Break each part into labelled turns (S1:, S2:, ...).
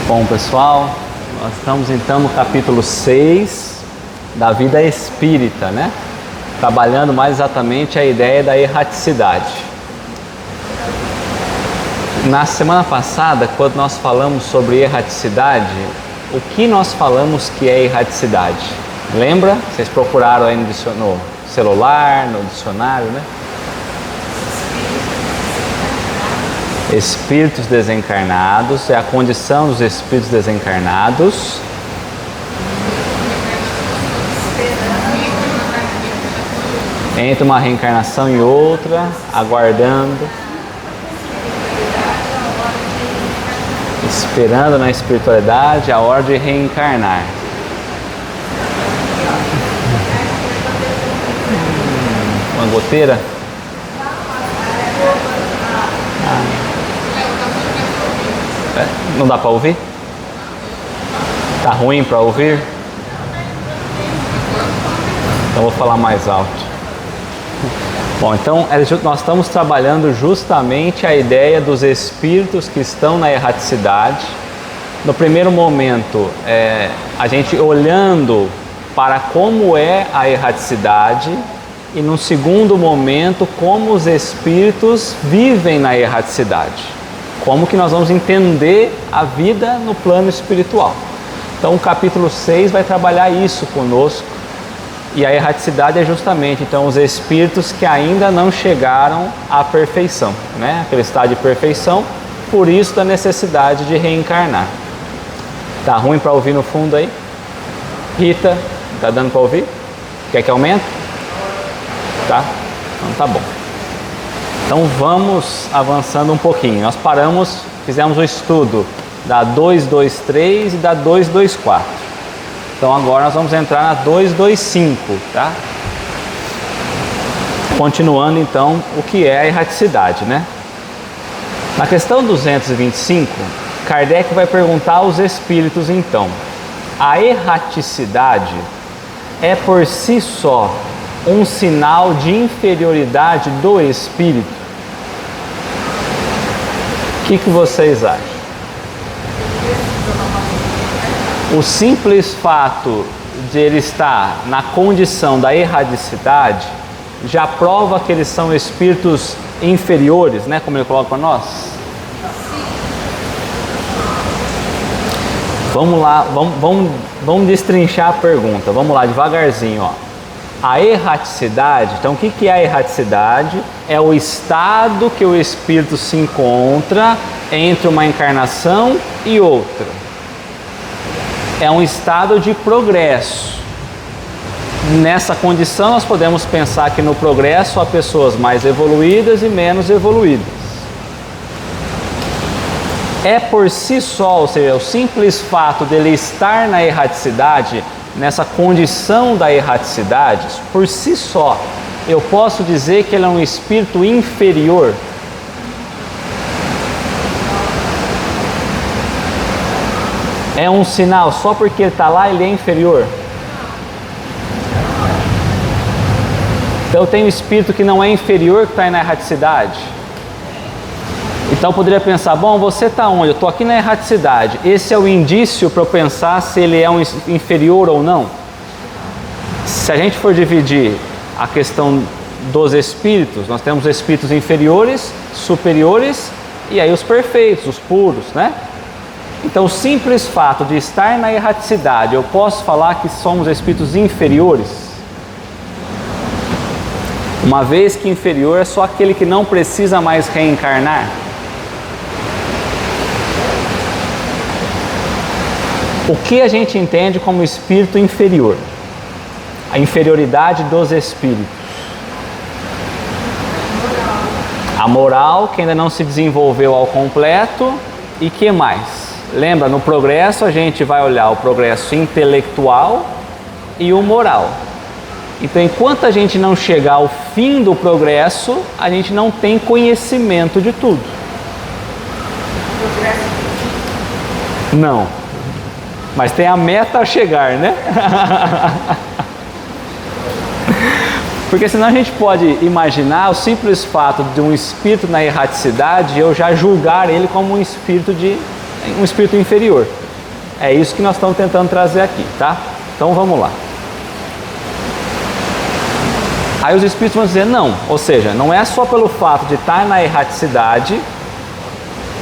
S1: Bom, pessoal, nós estamos então no capítulo 6 da vida espírita, né? Trabalhando mais exatamente a ideia da erraticidade. Na semana passada, quando nós falamos sobre erraticidade, o que nós falamos que é erraticidade? Lembra? Vocês procuraram aí no celular, no dicionário, né? Espíritos desencarnados, é a condição dos espíritos desencarnados entre uma reencarnação e outra, aguardando, esperando na espiritualidade a hora de reencarnar. Uma goteira? Não dá para ouvir? Tá ruim para ouvir? Então vou falar mais alto. Bom, então nós estamos trabalhando justamente a ideia dos espíritos que estão na erraticidade. No primeiro momento, a gente olhando para como é a erraticidade, e no segundo momento, como os espíritos vivem na erraticidade. Como que nós vamos entender a vida no plano espiritual. Então o capítulo 6 vai trabalhar isso conosco. E a erraticidade é justamente então os espíritos que ainda não chegaram à perfeição, né? Aquele estado de perfeição, por isso da necessidade de reencarnar. Tá ruim para ouvir no fundo aí? Rita, tá dando para ouvir? Quer que aumente? Tá? Então tá bom. Então vamos avançando um pouquinho. Nós fizemos o estudo da 223 e da 224. Então agora nós vamos entrar na 225, tá? Continuando então o que é a erraticidade, né? Na questão 225, Kardec vai perguntar aos espíritos então: a erraticidade é por si só um sinal de inferioridade do espírito? O que vocês acham? O simples fato de ele estar na condição da erraticidade já prova que eles são espíritos inferiores, né? Como ele coloca para nós. Vamos lá, vamos destrinchar a pergunta. Vamos lá, devagarzinho, ó. A erraticidade, então o que é a erraticidade? É o estado que o espírito se encontra entre uma encarnação e outra. É um estado de progresso. Nessa condição nós podemos pensar que no progresso há pessoas mais evoluídas e menos evoluídas. É por si só, ou seja, o simples fato dele estar na erraticidade, nessa condição da erraticidade, por si só, eu posso dizer que ele é um espírito inferior? É um sinal, só porque ele está lá, ele é inferior? Então eu tenho um espírito que não é inferior, que está aí na erraticidade. Então eu poderia pensar, bom, você está onde? Eu estou aqui na erraticidade. Esse é o indício para eu pensar se ele é um inferior ou não? Se a gente for dividir a questão dos espíritos, nós temos espíritos inferiores, superiores e aí os perfeitos, os puros, né? Então o simples fato de estar na erraticidade, eu posso falar que somos espíritos inferiores? Uma vez que inferior é só aquele que não precisa mais reencarnar. O que a gente entende como espírito inferior? A inferioridade dos espíritos. A moral, que ainda não se desenvolveu ao completo. E que mais? Lembra, no progresso a gente vai olhar o progresso intelectual e o moral. Então, enquanto a gente não chegar ao fim do progresso, a gente não tem conhecimento de tudo. Não. Mas tem a meta a chegar, né? Porque senão a gente pode imaginar o simples fato de um espírito na erraticidade, eu já julgar ele como um espírito de um espírito inferior. É isso que nós estamos tentando trazer aqui, tá? Então vamos lá. Aí os espíritos vão dizer não, ou seja, não é só pelo fato de estar na erraticidade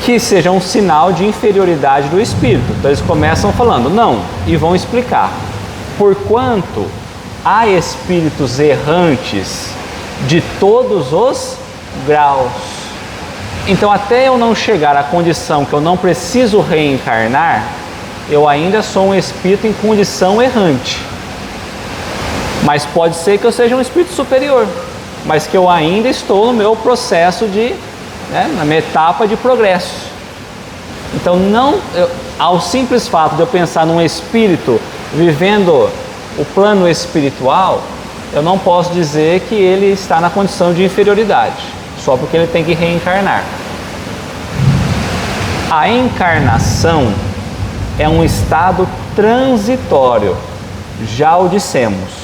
S1: que seja um sinal de inferioridade do espírito. Então eles começam falando não, e vão explicar. Porquanto há espíritos errantes de todos os graus. Então até eu não chegar à condição que eu não preciso reencarnar, eu ainda sou um espírito em condição errante. Mas pode ser que eu seja um espírito superior, mas que eu ainda estou no meu processo na minha etapa de progresso. Então ao simples fato de eu pensar num espírito vivendo o plano espiritual, eu não posso dizer que ele está na condição de inferioridade, só porque ele tem que reencarnar. A encarnação é um estado transitório, já o dissemos.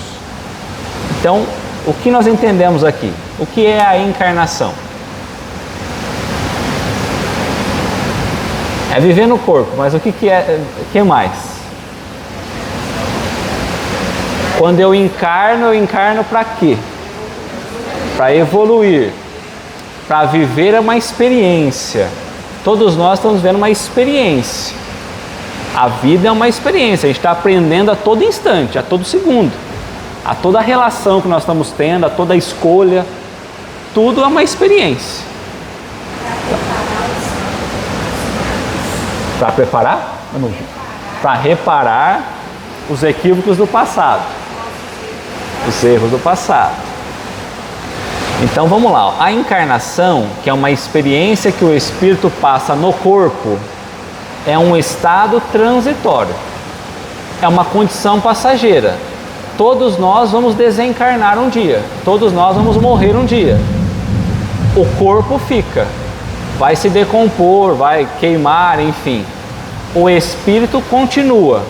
S1: Então, o que nós entendemos aqui? O que é a encarnação? É viver no corpo, mas o que é? O que mais? Quando eu encarno para quê? Para evoluir, para viver uma experiência. Todos nós estamos vendo uma experiência. A vida é uma experiência, a gente está aprendendo a todo instante, a todo segundo. A toda a relação que nós estamos tendo, a toda a escolha, tudo é uma experiência. Para preparar? Para reparar os equívocos do passado, os erros do passado. Então vamos lá, a encarnação, que é uma experiência que o espírito passa no corpo, é um estado transitório, é uma condição passageira. Todos nós vamos desencarnar um dia, todos nós vamos morrer um dia. O corpo fica, vai se decompor, vai queimar, enfim. O espírito continua.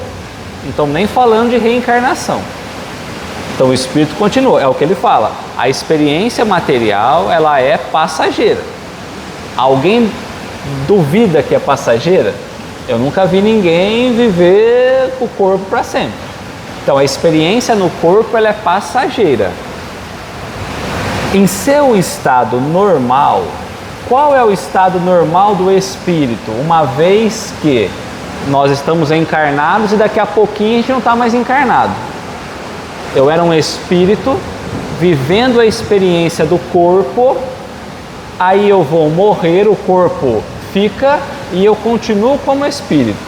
S1: Então nem falando de reencarnação. Então o espírito continua, é o que ele fala. A experiência material, ela é passageira. Alguém duvida que é passageira? Eu nunca vi ninguém viver o corpo para sempre. Então a experiência no corpo, ela é passageira. Em seu estado normal, qual é o estado normal do espírito? Uma vez que nós estamos encarnados e daqui a pouquinho a gente não está mais encarnado. Eu era um espírito vivendo a experiência do corpo, aí eu vou morrer, o corpo fica e eu continuo como espírito.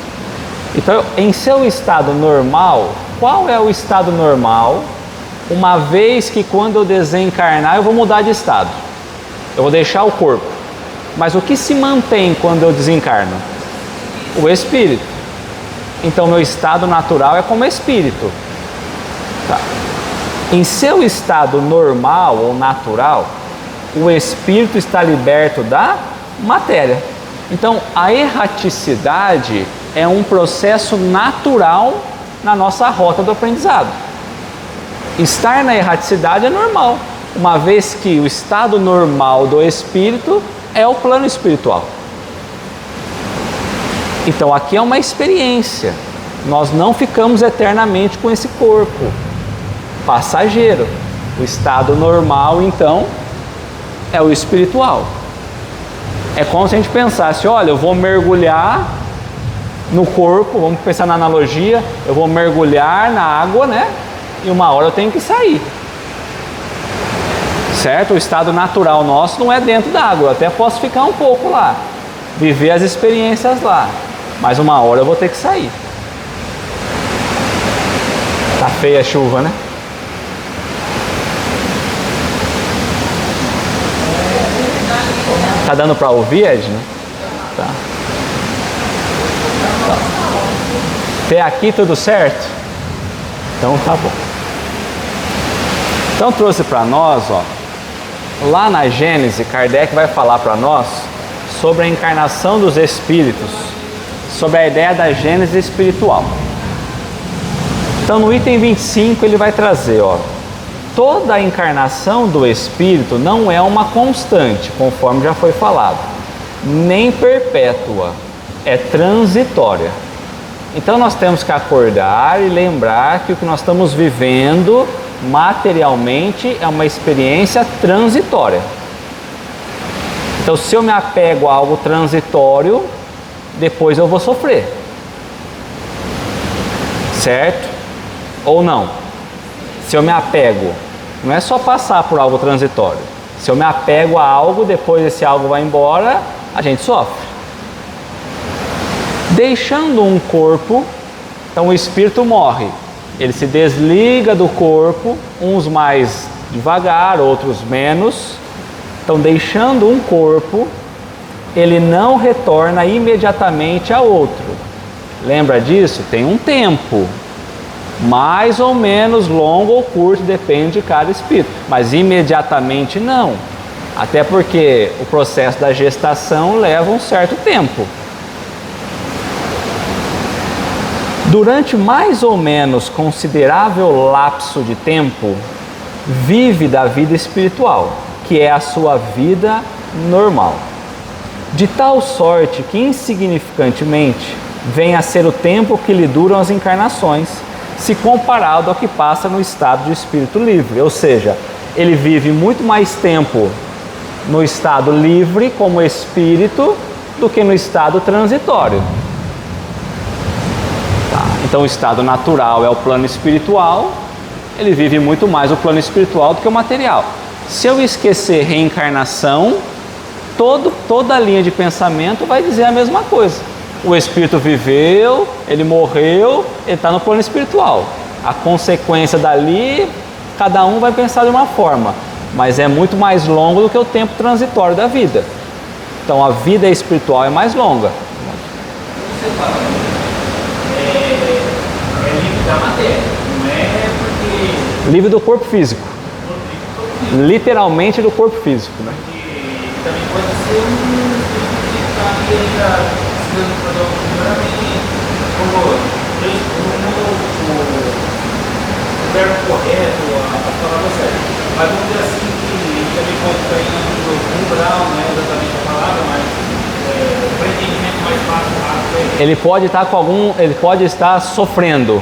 S1: Então, em seu estado normal, qual é o estado normal? Uma vez que quando eu desencarnar eu vou mudar de estado, eu vou deixar o corpo. Mas o que se mantém quando eu desencarno? O espírito. Então meu estado natural é como espírito. Tá. Em seu estado normal ou natural, o espírito está liberto da matéria. Então a erraticidade é um processo natural na nossa rota do aprendizado. Estar na erraticidade é normal, uma vez que o estado normal do espírito é o plano espiritual. Então aqui é uma experiência. Nós não ficamos eternamente com esse corpo passageiro. O estado normal, então, é o espiritual. É como se a gente pensasse, olha, eu vou mergulhar no corpo, vamos pensar na analogia, eu vou mergulhar na água, né? E uma hora eu tenho que sair. Certo? O estado natural nosso não é dentro da água, eu até posso ficar um pouco lá, viver as experiências lá, mas uma hora eu vou ter que sair. Tá feia a chuva, né? Tá dando para ouvir, Edna? Tá. Até aqui tudo certo? Então tá bom. Então trouxe para nós, ó, lá na Gênese, Kardec vai falar para nós sobre a encarnação dos espíritos, sobre a ideia da Gênese espiritual. Então no item 25 ele vai trazer, ó, toda a encarnação do espírito não é uma constante, conforme já foi falado, nem perpétua. é transitória. Então nós temos que acordar e lembrar que o que nós estamos vivendo materialmente é uma experiência transitória. Então se eu me apego a algo transitório, depois eu vou sofrer. Certo? Ou não? Se eu me apego, não é só passar por algo transitório. Se eu me apego a algo, depois esse algo vai embora, a gente sofre. Deixando um corpo, então o espírito morre. Ele se desliga do corpo, uns mais devagar, outros menos. Então, deixando um corpo, ele não retorna imediatamente a outro. Lembra disso? Tem um tempo, mais ou menos longo ou curto, depende de cada espírito. Mas imediatamente não. Até porque o processo da gestação leva um certo tempo. Durante mais ou menos considerável lapso de tempo, vive da vida espiritual, que é a sua vida normal. De tal sorte que insignificantemente vem a ser o tempo que lhe duram as encarnações, se comparado ao que passa no estado de espírito livre. Ou seja, ele vive muito mais tempo no estado livre como espírito do que no estado transitório. Então o estado natural é o plano espiritual, ele vive muito mais o plano espiritual do que o material. Se eu esquecer reencarnação, toda a linha de pensamento vai dizer a mesma coisa. O espírito viveu, ele morreu, ele está no plano espiritual. A consequência dali, cada um vai pensar de uma forma, mas é muito mais longo do que o tempo transitório da vida. Então a vida espiritual é mais longa.
S2: Da matéria, não é porque...
S1: Livre do corpo físico. Literalmente do corpo físico, né?
S2: Porque também pode ser um espírito que está ainda precisando fazer um melhoramento, como o verbo correto, a palavra certa. Mas vamos dizer assim que ele também pode estar indo no umbral, não é exatamente a palavra, mas para entendimento mais fácil, rápido.
S1: Ele pode estar sofrendo.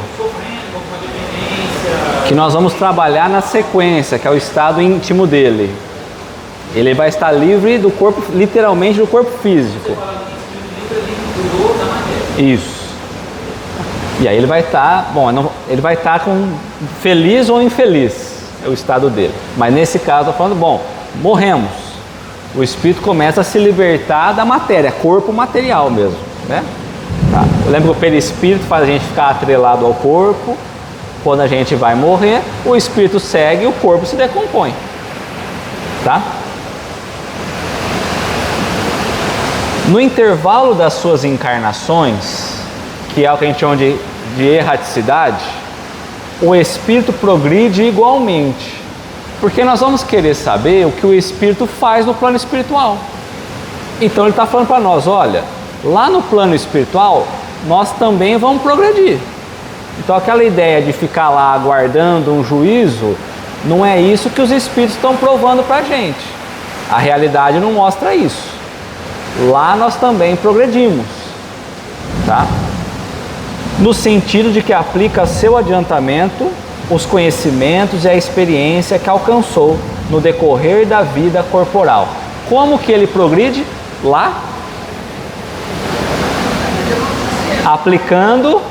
S1: Que nós vamos trabalhar na sequência, que é o estado íntimo dele. Ele vai estar livre do corpo, literalmente do corpo físico. Isso. E aí ele vai estar, ele vai estar feliz ou infeliz, é o estado dele. Mas nesse caso, eu estou falando, morremos. O espírito começa a se libertar da matéria, corpo material mesmo, né? Tá. Eu lembro que o perispírito faz a gente ficar atrelado ao corpo. Quando a gente vai morrer, o espírito segue e o corpo se decompõe. Tá? No intervalo das suas encarnações, que é o que a gente chama de erraticidade, o espírito progride igualmente. Porque nós vamos querer saber o que o espírito faz no plano espiritual. Então ele está falando para nós, olha, lá no plano espiritual, nós também vamos progredir. Então aquela ideia de ficar lá aguardando um juízo, não é isso que os espíritos estão provando para a gente. A realidade não mostra isso. Lá nós também progredimos, tá? No sentido de que aplica seu adiantamento, os conhecimentos e a experiência que alcançou no decorrer da vida corporal. Como que ele progride? Lá? Aplicando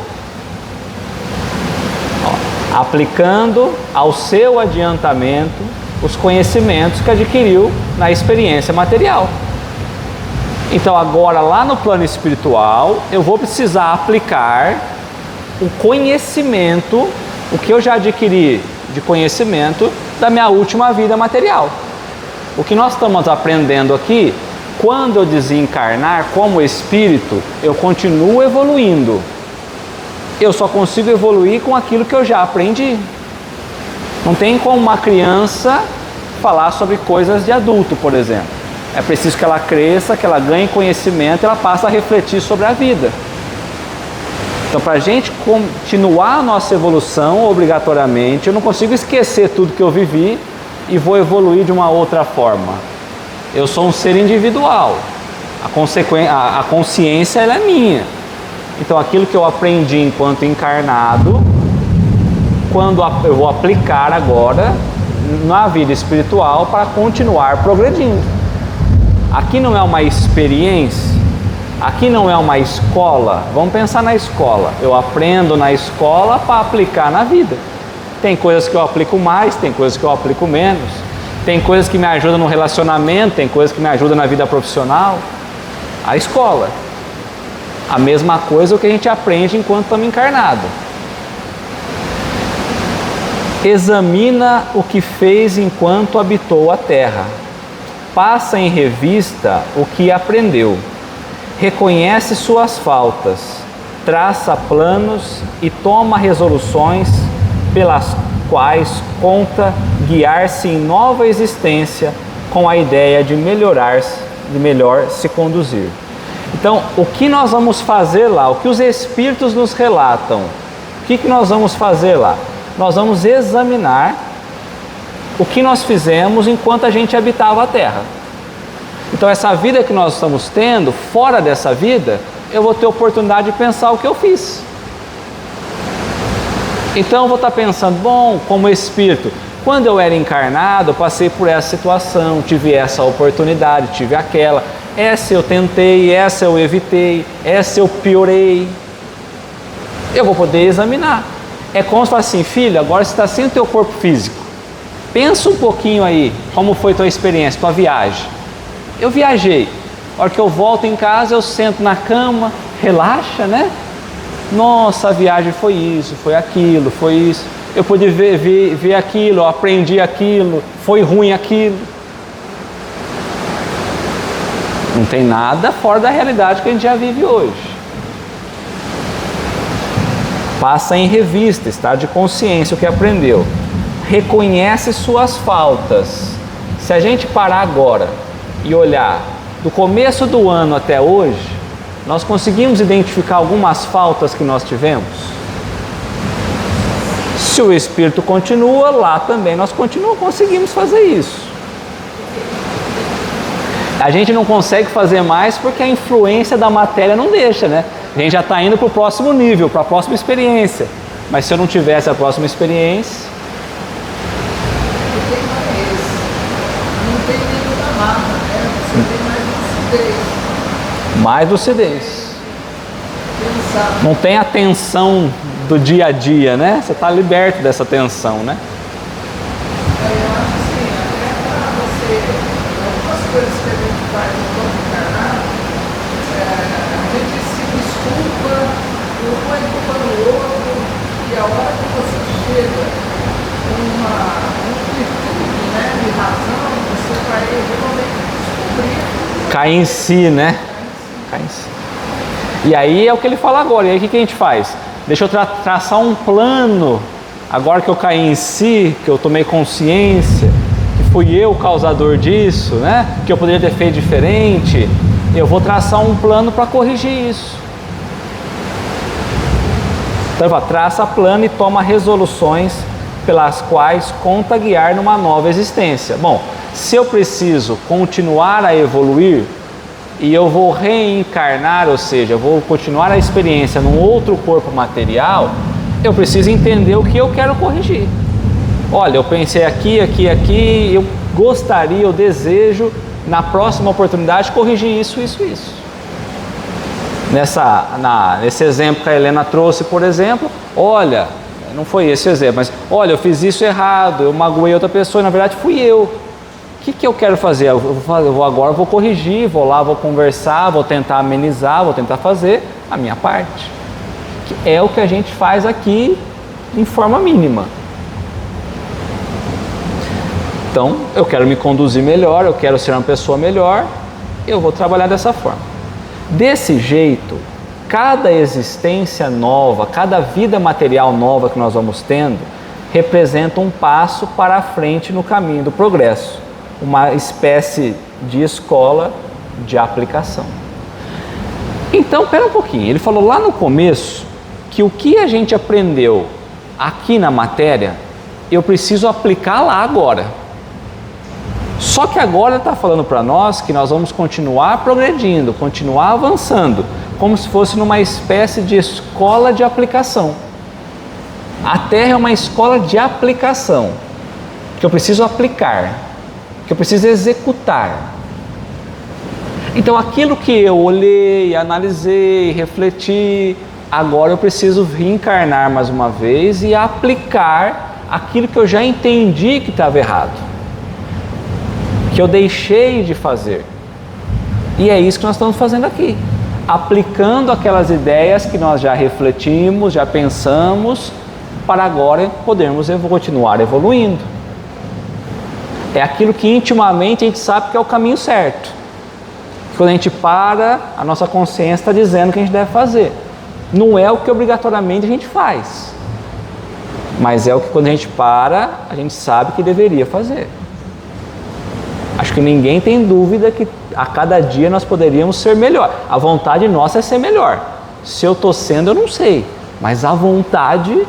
S1: ao seu adiantamento os conhecimentos que adquiriu na experiência material. Então agora lá no plano espiritual eu vou precisar aplicar o conhecimento, o que eu já adquiri de conhecimento da minha última vida material. O que nós estamos aprendendo aqui, quando eu desencarnar como espírito, eu continuo evoluindo. Eu só consigo evoluir com aquilo que eu já aprendi. Não tem como uma criança falar sobre coisas de adulto, por exemplo. É preciso que ela cresça, que ela ganhe conhecimento, ela passe a refletir sobre a vida. Então, para a gente continuar a nossa evolução, obrigatoriamente, eu não consigo esquecer tudo que eu vivi e vou evoluir de uma outra forma. Eu sou um ser individual. A consciência ela é minha. Então aquilo que eu aprendi enquanto encarnado, quando eu vou aplicar agora na vida espiritual para continuar progredindo. Aqui não é uma experiência, aqui não é uma escola. Vamos pensar na escola. Eu aprendo na escola para aplicar na vida. Tem coisas que eu aplico mais, tem coisas que eu aplico menos. Tem coisas que me ajudam no relacionamento, tem coisas que me ajudam na vida profissional. A escola. A mesma coisa o que a gente aprende enquanto estamos encarnados. Examina o que fez enquanto habitou a terra. Passa em revista o que aprendeu. Reconhece suas faltas. Traça planos e toma resoluções pelas quais conta guiar-se em nova existência com a ideia de melhor se conduzir. Então, o que nós vamos fazer lá? O que os espíritos nos relatam? O que nós vamos fazer lá? Nós vamos examinar o que nós fizemos enquanto a gente habitava a Terra. Então, essa vida que nós estamos tendo, fora dessa vida, eu vou ter oportunidade de pensar o que eu fiz. Então eu vou estar pensando, bom, como espírito, quando eu era encarnado, eu passei por essa situação, tive essa oportunidade, tive aquela, essa eu tentei, essa eu evitei, essa eu piorei. Eu vou poder examinar. É como se fosse assim, filho, agora você está sem o teu corpo físico. Pensa um pouquinho aí, como foi tua experiência, tua viagem. Eu viajei. A hora que eu volto em casa, eu sento na cama, relaxa, né? Nossa, a viagem foi isso, foi aquilo, foi isso. Eu pude ver aquilo, eu aprendi aquilo, foi ruim aquilo. Não tem nada fora da realidade que a gente já vive hoje. Passa em revista, estado de consciência, o que aprendeu. Reconhece suas faltas. Se a gente parar agora e olhar do começo do ano até hoje, nós conseguimos identificar algumas faltas que nós tivemos? Se o espírito continua, lá também nós conseguimos fazer isso. A gente não consegue fazer mais porque a influência da matéria não deixa, né? A gente já está indo para o próximo nível, para a próxima experiência. Mas se eu não tivesse a próxima experiência...
S3: Não tem nenhuma marra, né? Você tem mais lucidez.
S1: Mais lucidez. Não tem a tensão do dia a dia, né? Você está liberto dessa tensão, né?
S3: Eu acho assim, até para você, algumas coisas que a gente faz no corpo encarnado, a gente se desculpa, um é culpa do outro, e a hora que você chega com um virtude, né, de razão, você vai realmente descobrir.
S1: Cai em si, né? Cai em si. E aí é o que ele fala agora. E aí o que a gente faz? Deixa eu traçar um plano. Agora que eu caí em si, que eu tomei consciência, que fui eu o causador disso, né? Que eu poderia ter feito diferente. Eu vou traçar um plano para corrigir isso. Então, traça plano e toma resoluções pelas quais conta guiar numa nova existência. Bom, se eu preciso continuar a evoluir e eu vou reencarnar, ou seja, eu vou continuar a experiência num outro corpo material, eu preciso entender o que eu quero corrigir. Olha, eu pensei aqui, eu gostaria, eu desejo, na próxima oportunidade, corrigir isso. Nesse exemplo que a Helena trouxe, por exemplo, olha, não foi esse exemplo, mas olha, eu fiz isso errado, eu magoei outra pessoa, e na verdade fui eu. O que eu quero fazer? Agora vou corrigir, vou lá, vou conversar, vou tentar amenizar, vou tentar fazer a minha parte. Que é o que a gente faz aqui em forma mínima. Então, eu quero me conduzir melhor, eu quero ser uma pessoa melhor, eu vou trabalhar dessa forma. Desse jeito, cada existência nova, cada vida material nova que nós vamos tendo, representa um passo para a frente no caminho do progresso. Uma espécie de escola de aplicação. Então, espera um pouquinho. Ele falou lá no começo que o que a gente aprendeu aqui na matéria, eu preciso aplicar lá agora. Só que agora ele está falando para nós que nós vamos continuar progredindo, continuar avançando, como se fosse numa espécie de escola de aplicação. A Terra é uma escola de aplicação, que eu preciso aplicar, que eu preciso executar. Então aquilo que eu olhei, analisei, refleti, agora eu preciso reencarnar mais uma vez e aplicar aquilo que eu já entendi que estava errado, que eu deixei de fazer. E é isso que nós estamos fazendo aqui, aplicando aquelas ideias que nós já refletimos, já pensamos, para agora podermos continuar evoluindo. É aquilo que intimamente a gente sabe que é o caminho certo. Quando a gente para, a nossa consciência está dizendo o que a gente deve fazer. Não é o que obrigatoriamente a gente faz, mas é o que quando a gente para, a gente sabe que deveria fazer. Acho que ninguém tem dúvida que a cada dia nós poderíamos ser melhor. A vontade nossa é ser melhor. Se eu estou sendo, eu não sei, mas a vontade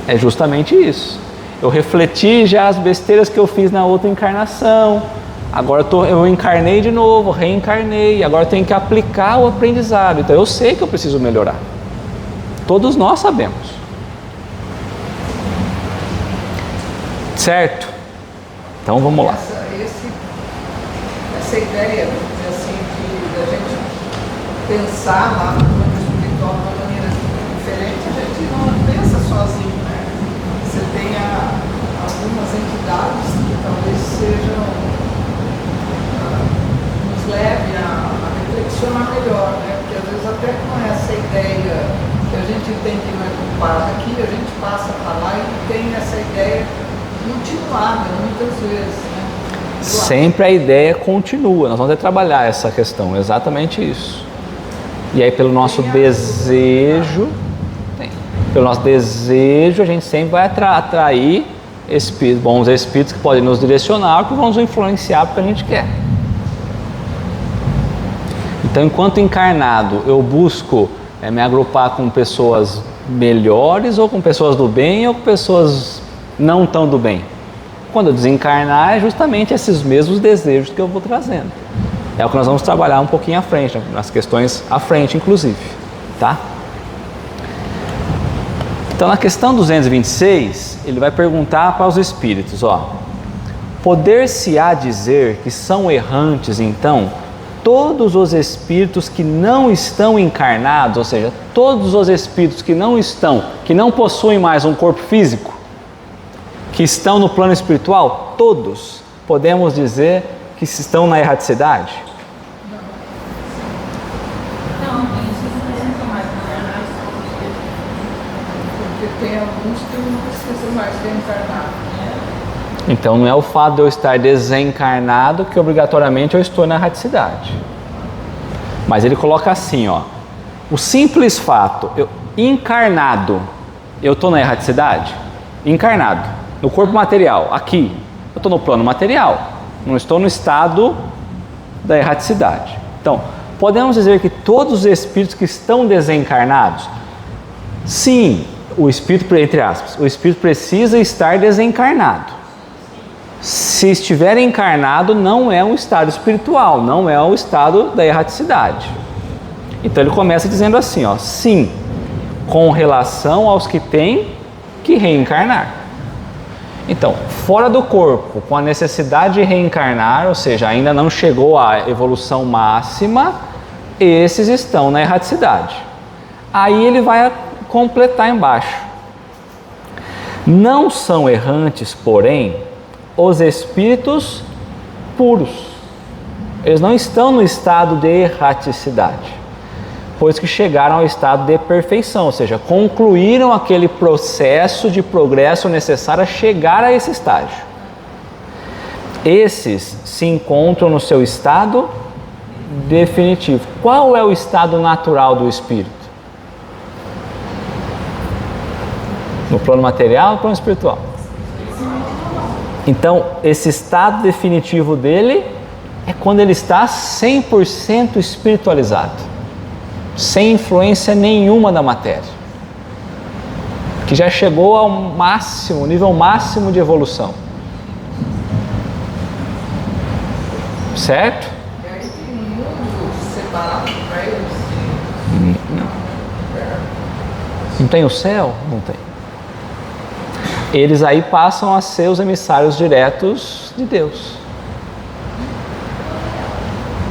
S1: é justamente isso. Eu refleti já as besteiras que eu fiz na outra encarnação. Agora eu encarnei de novo, reencarnei, agora eu tenho que aplicar o aprendizado. Então eu sei que eu preciso melhorar. Todos nós sabemos. Certo? Então vamos lá.
S3: Essa ideia, assim, de a gente pensar lá no plano espiritual de uma maneira diferente, a gente não pensa sozinho, né? Você tem algumas entidades que talvez sejam leve a reflexionar melhor, né? Porque às vezes até com essa ideia que a gente tem que não é culpada aqui, a gente passa para lá e tem essa ideia continuada muitas vezes, né?
S1: Sempre a ideia continua, nós vamos ter que trabalhar essa questão, exatamente isso. E aí pelo nosso desejo, a gente sempre vai atrair espíritos, bons espíritos que podem nos direcionar, que vão nos influenciar para o que a gente quer. Então, enquanto encarnado, eu busco me agrupar com pessoas melhores, ou com pessoas do bem, ou com pessoas não tão do bem. Quando eu desencarnar, é justamente esses mesmos desejos que eu vou trazendo. É o que nós vamos trabalhar um pouquinho à frente, nas questões à frente, inclusive. Tá? Então, na questão 226, ele vai perguntar para os espíritos, poder-se-á dizer que são errantes, então, todos os espíritos que não estão encarnados, ou seja, todos os espíritos que não possuem mais um corpo físico, que estão no plano espiritual, todos podemos dizer que estão na erraticidade?
S3: Não, isso não entra mais na verdade, porque tem alguns que não precisam mais ser encarnados.
S1: Então não é o fato de eu estar desencarnado que obrigatoriamente eu estou na erraticidade. Mas ele coloca assim, o simples fato, encarnado, eu estou na erraticidade? Encarnado, no corpo material, aqui, eu estou no plano material, não estou no estado da erraticidade. Então, podemos dizer que todos os espíritos que estão desencarnados, sim, o espírito, entre aspas, o espírito precisa estar desencarnado. Se estiver encarnado, não é um estado espiritual, não é o estado da erraticidade. Então ele começa dizendo assim, sim, com relação aos que têm que reencarnar. Então, fora do corpo, com a necessidade de reencarnar, ou seja, ainda não chegou à evolução máxima, esses estão na erraticidade. Aí ele vai completar embaixo. Não são errantes, porém, os espíritos puros. Eles não estão no estado de erraticidade, pois que chegaram ao estado de perfeição, ou seja, concluíram aquele processo de progresso necessário a chegar a esse estágio. Esses se encontram no seu estado definitivo. Qual é o estado natural do espírito? No plano material ou no plano espiritual? Então, esse estado definitivo dele é quando ele está 100% espiritualizado, sem influência nenhuma da matéria, que já chegou ao máximo, nível máximo de evolução. Certo?
S3: E aí tem um mundo separado para eles.
S1: Não tem o céu? Não tem. Eles aí passam a ser os emissários diretos de Deus.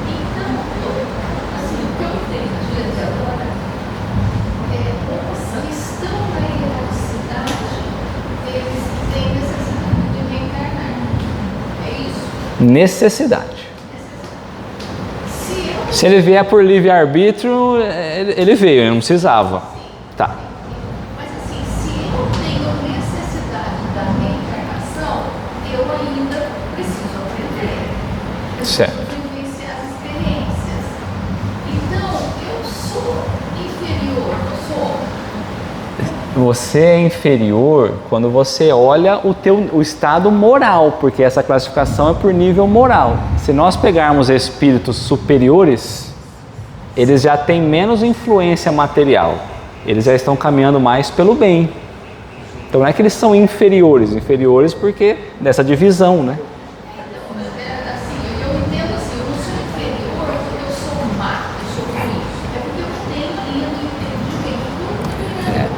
S4: Então, assim, o que eu entendi agora os que estão na erradicidade, eles têm necessidade de reencarnar. É isso?
S1: Necessidade.
S4: Se eu
S1: Se ele vier por livre-arbítrio, ele veio, ele não precisava. Tá.
S4: Mas assim, se eu tenho necessidade da reencarnação, eu ainda preciso aprender. Eu
S1: Certo.
S4: preciso vivenciar as experiências. Então, eu sou inferior, eu sou.
S1: Você é inferior quando você olha o estado moral, porque essa classificação é por nível moral. Se nós pegarmos espíritos superiores, eles já têm menos influência material. Eles já estão caminhando mais pelo bem. Então não é que eles são inferiores porque dessa divisão, né?
S4: Assim, eu entendo assim, eu não sou inferior porque eu sou má, eu sou ruim. É porque eu tenho ainda o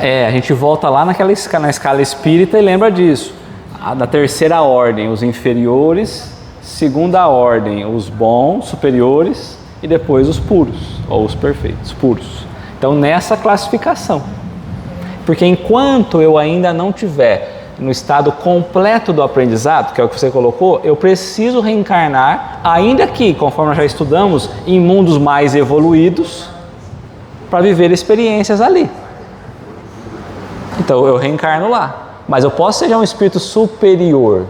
S4: entendimento.
S1: A gente volta lá na escala espírita e lembra disso. Da terceira ordem, os inferiores, segunda ordem, os bons, superiores, e depois os puros, ou os perfeitos, puros. Então, nessa classificação. Porque enquanto eu ainda não tiver no estado completo do aprendizado, que é o que você colocou, eu preciso reencarnar, ainda que, conforme nós já estudamos, em mundos mais evoluídos, para viver experiências ali. Então, eu reencarno lá. Mas eu posso ser um espírito superior.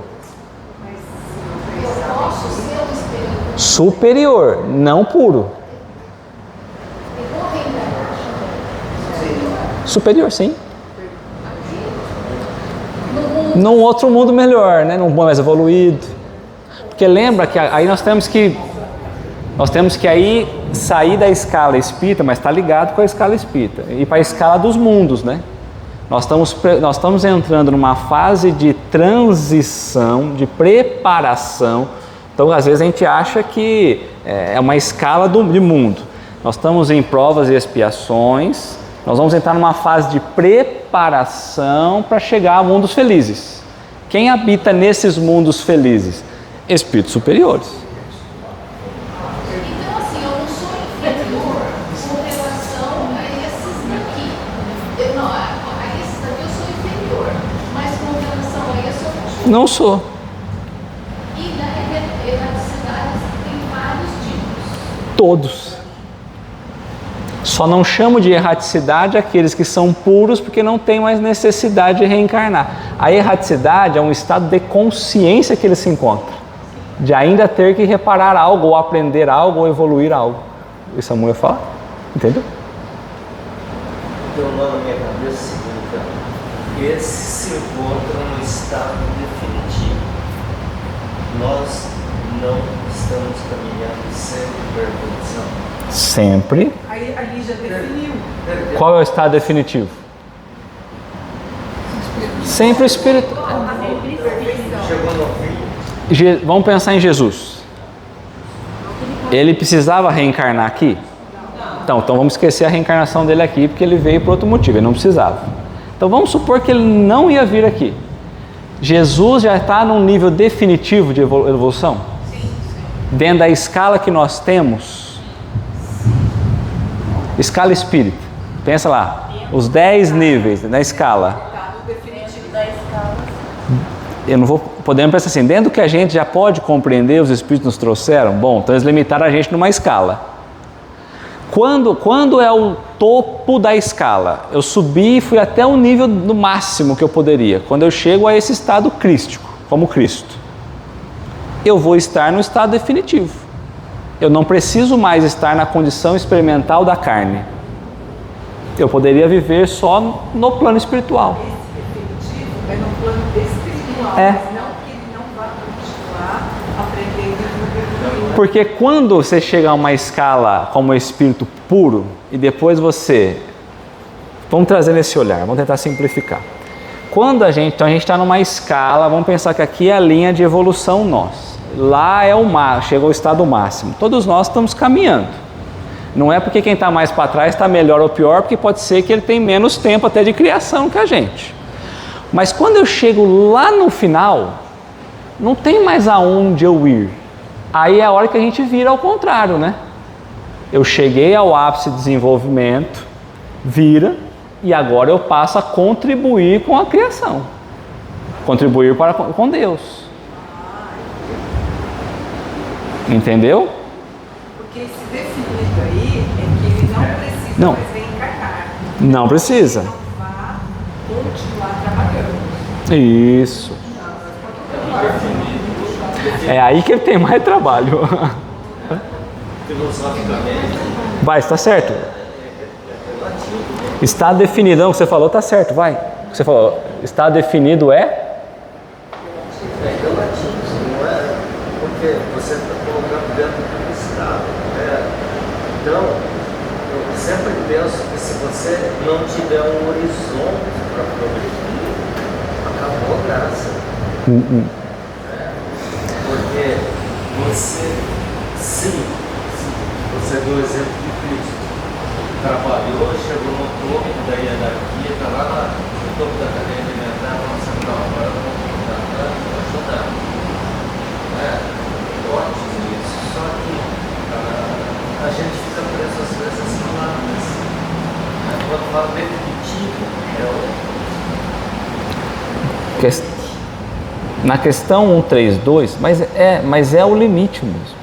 S4: Eu posso ser um espírito.
S1: Superior, não puro.
S4: Eu vou reencarnar.
S1: Superior, sim.
S4: No
S1: Num outro mundo melhor, né? Num mundo mais evoluído. Porque lembra que aí nós temos que aí sair da escala espírita, mas está ligado com a escala espírita, e para a escala dos mundos, né? Nós estamos entrando numa fase de transição, de preparação. Então, às vezes a gente acha que é uma escala de mundo. Nós estamos em provas e expiações. Nós vamos entrar numa fase de preparação para chegar a mundos felizes. Quem habita nesses mundos felizes? Espíritos superiores.
S4: Então, assim, eu não sou inferior com relação a esses daqui. A esses daqui eu sou inferior, mas com relação a esse eu não sou.
S1: Não sou.
S4: E na erradicidade tem vários tipos.
S1: Todos. Só não chamo de erraticidade aqueles que são puros porque não tem mais necessidade de reencarnar. A erraticidade é um estado de consciência que ele se encontra. De ainda ter que reparar algo, ou aprender algo, ou evoluir algo. Isso a mulher fala? Entendeu?
S5: O que eu não na minha cabeça significa que eles se encontram no estado definitivo. Nós não estamos caminhando sempre para a evolução.
S1: Sempre.
S3: Aí ali já definiu.
S1: Qual é o estado definitivo? Sempre o Espírito.
S5: Chegou no fim.
S1: Vamos pensar em Jesus. Ele precisava reencarnar aqui? Então vamos esquecer a reencarnação dele aqui, porque ele veio por outro motivo, ele não precisava. Então vamos supor que ele não ia vir aqui. Jesus já está num nível definitivo de evolução? Dentro da escala que nós temos. Escala espírita. Pensa lá, os 10 níveis da escala. Podemos pensar assim, dentro do que a gente já pode compreender, os espíritos nos trouxeram, bom, então eles limitaram a gente numa escala. Quando é o topo da escala? Eu subi e fui até o nível do máximo que eu poderia. Quando eu chego a esse estado crístico, como Cristo, eu vou estar no estado definitivo. Eu não preciso mais estar na condição experimental da carne. Eu poderia viver só no plano espiritual.
S3: Esse definitivo é no plano espiritual,
S1: É.
S3: mas não que ele não vá continuar aprendendo e evoluindo.
S1: Porque quando você chega a uma escala como espírito puro e depois você... Vamos trazer nesse olhar, vamos tentar simplificar. Então a gente está numa escala, vamos pensar que aqui é a linha de evolução nossa. lá chega ao estado máximo. Todos nós estamos caminhando. Não é porque quem está mais para trás está melhor ou pior, porque pode ser que ele tem menos tempo até de criação que a gente. Mas quando eu chego lá no final, não tem mais aonde eu ir. Aí é a hora que a gente vira ao contrário, né? Eu cheguei ao ápice de desenvolvimento, vira, e agora eu passo a contribuir com a criação. Contribuir com Deus. Entendeu?
S3: Porque esse definido aí é que ele não precisa
S1: Não.
S3: mais reencarnar.
S1: Não precisa.
S3: Não vá continuar trabalhando.
S1: Isso. É aí que ele tem mais trabalho.
S5: Filosoficamente,
S1: Vai, está certo. Está definido, não, o que você falou está certo, vai. O que você falou, está definido
S5: é relativo, não é? Porque você está colocando dentro do estado. Né? Então, eu sempre penso que se você não tiver um horizonte para progredir, acabou a graça. Porque você, sim, você deu o exemplo de Cristo. Trabalhou, chegou no topo da hierarquia, está lá no topo da cadeia alimentar, falando assim, não, agora eu vou ajudar. Ótimo isso, só que a gente fica preso às vezes às palavras. Quando fala definitivo,
S1: na questão 132, mas é o limite mesmo.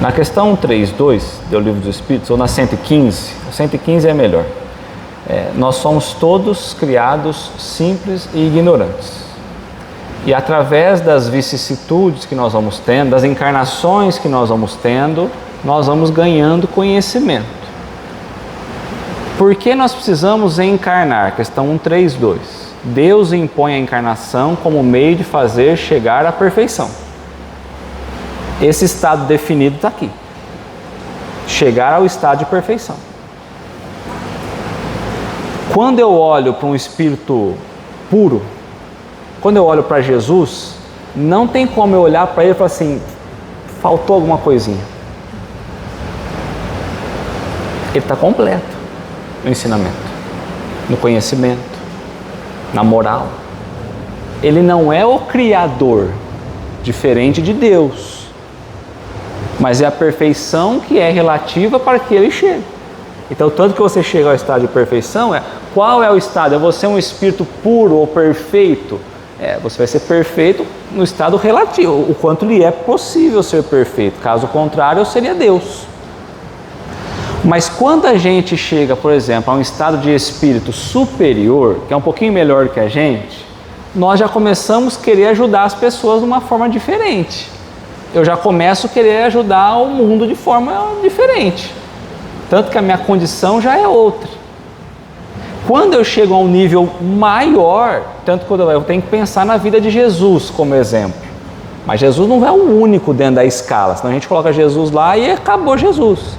S1: Na questão 132 do Livro dos Espíritos, ou na 115, a 115 é melhor. Nós somos todos criados simples e ignorantes. E através das vicissitudes que nós vamos tendo, das encarnações que nós vamos tendo, nós vamos ganhando conhecimento. Por que nós precisamos encarnar? Questão 132. Deus impõe a encarnação como meio de fazer chegar à perfeição. Esse estado definido está aqui. Chegar ao estado de perfeição. Quando eu olho para um espírito puro, quando eu olho para Jesus, não tem como eu olhar para ele e falar assim, faltou alguma coisinha. Ele está completo no ensinamento, no conhecimento, na moral. Ele não é o Criador, diferente de Deus, mas é a perfeição que é relativa para que ele chegue. Então, tanto que você chega ao estado de perfeição, qual é o estado? É você um espírito puro ou perfeito? Você vai ser perfeito no estado relativo, o quanto lhe é possível ser perfeito. Caso contrário, seria Deus. Mas quando a gente chega, por exemplo, a um estado de espírito superior, que é um pouquinho melhor que a gente, nós já começamos a querer ajudar as pessoas de uma forma diferente. Eu já começo a querer ajudar o mundo de forma diferente. Tanto que a minha condição já é outra. Quando eu chego a um nível maior, tanto que eu tenho que pensar na vida de Jesus como exemplo. Mas Jesus não é o único dentro da escala, senão a gente coloca Jesus lá e acabou Jesus.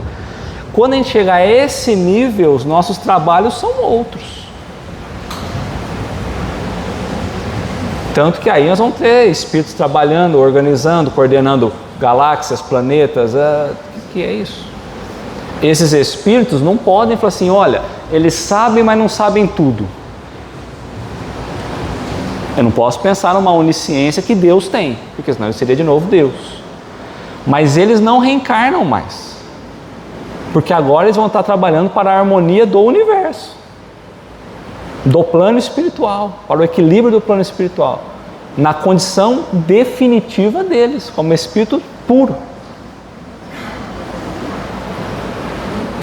S1: Quando a gente chegar a esse nível, os nossos trabalhos são outros. Tanto que aí nós vamos ter espíritos trabalhando, organizando, coordenando galáxias, planetas. O que é isso? Esses espíritos não podem falar assim, olha, eles sabem, mas não sabem tudo. Eu não posso pensar numa onisciência que Deus tem, porque senão ele seria de novo Deus. Mas eles não reencarnam mais. Porque agora eles vão estar trabalhando para a harmonia do universo, do plano espiritual, para o equilíbrio do plano espiritual, na condição definitiva deles, como espírito puro.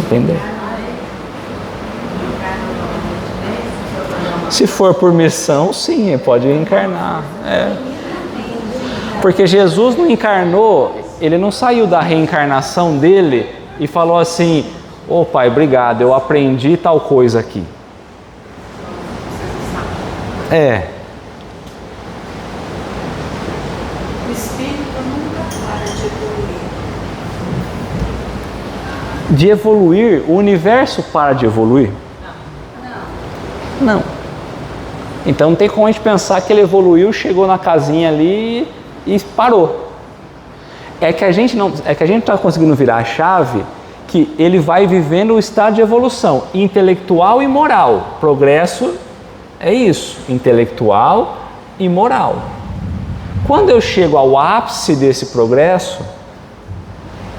S1: Entendeu? Se for por missão, sim, ele pode encarnar. Porque Jesus não encarnou, ele não saiu da reencarnação dele e falou assim, ô Pai, obrigado, eu aprendi tal coisa aqui.
S3: O espírito nunca para de evoluir.
S1: De evoluir, o universo para de evoluir? Não. Então não tem como a gente pensar que ele evoluiu, chegou na casinha ali e parou. É que a gente não está conseguindo virar a chave que ele vai vivendo o estado de evolução intelectual e moral. Progresso é isso, intelectual e moral. Quando eu chego ao ápice desse progresso,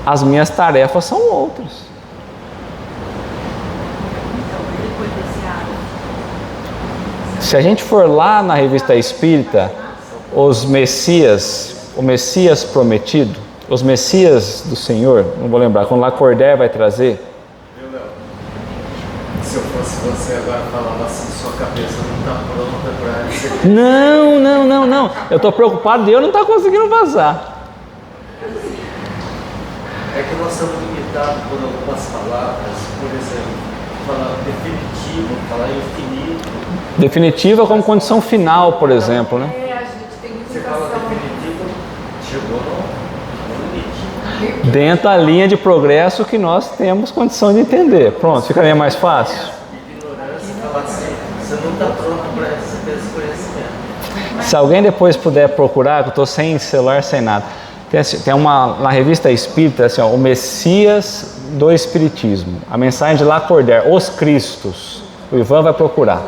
S1: as minhas tarefas são outras. Se a gente for lá na Revista Espírita, os Messias, o Messias prometido, os Messias do Senhor, não vou lembrar, quando Lacordaire vai trazer.
S5: Se eu fosse você agora falava assim, sua cabeça não está pronta para receber.
S1: Não. Eu estou preocupado de eu não estar conseguindo vazar.
S5: É que nós somos limitados por algumas palavras, por exemplo, falar definitivo, falar infinito.
S1: Definitiva como condição final, por exemplo, né?
S3: A gente tem
S5: Você fala
S3: limitação.
S5: definitivo, chegou no limite.
S1: Dentro da linha de progresso que nós temos condição de entender. Pronto, ficaria mais fácil.
S5: Ignorância, falar assim, você não está pronto para receber esse conhecimento.
S1: Se alguém depois puder procurar, que eu estou sem celular, sem nada. Tem uma, na Revista Espírita, assim, ó, o Messias do Espiritismo. A mensagem de Lacordaire, Os Cristos. O Ivan vai procurar.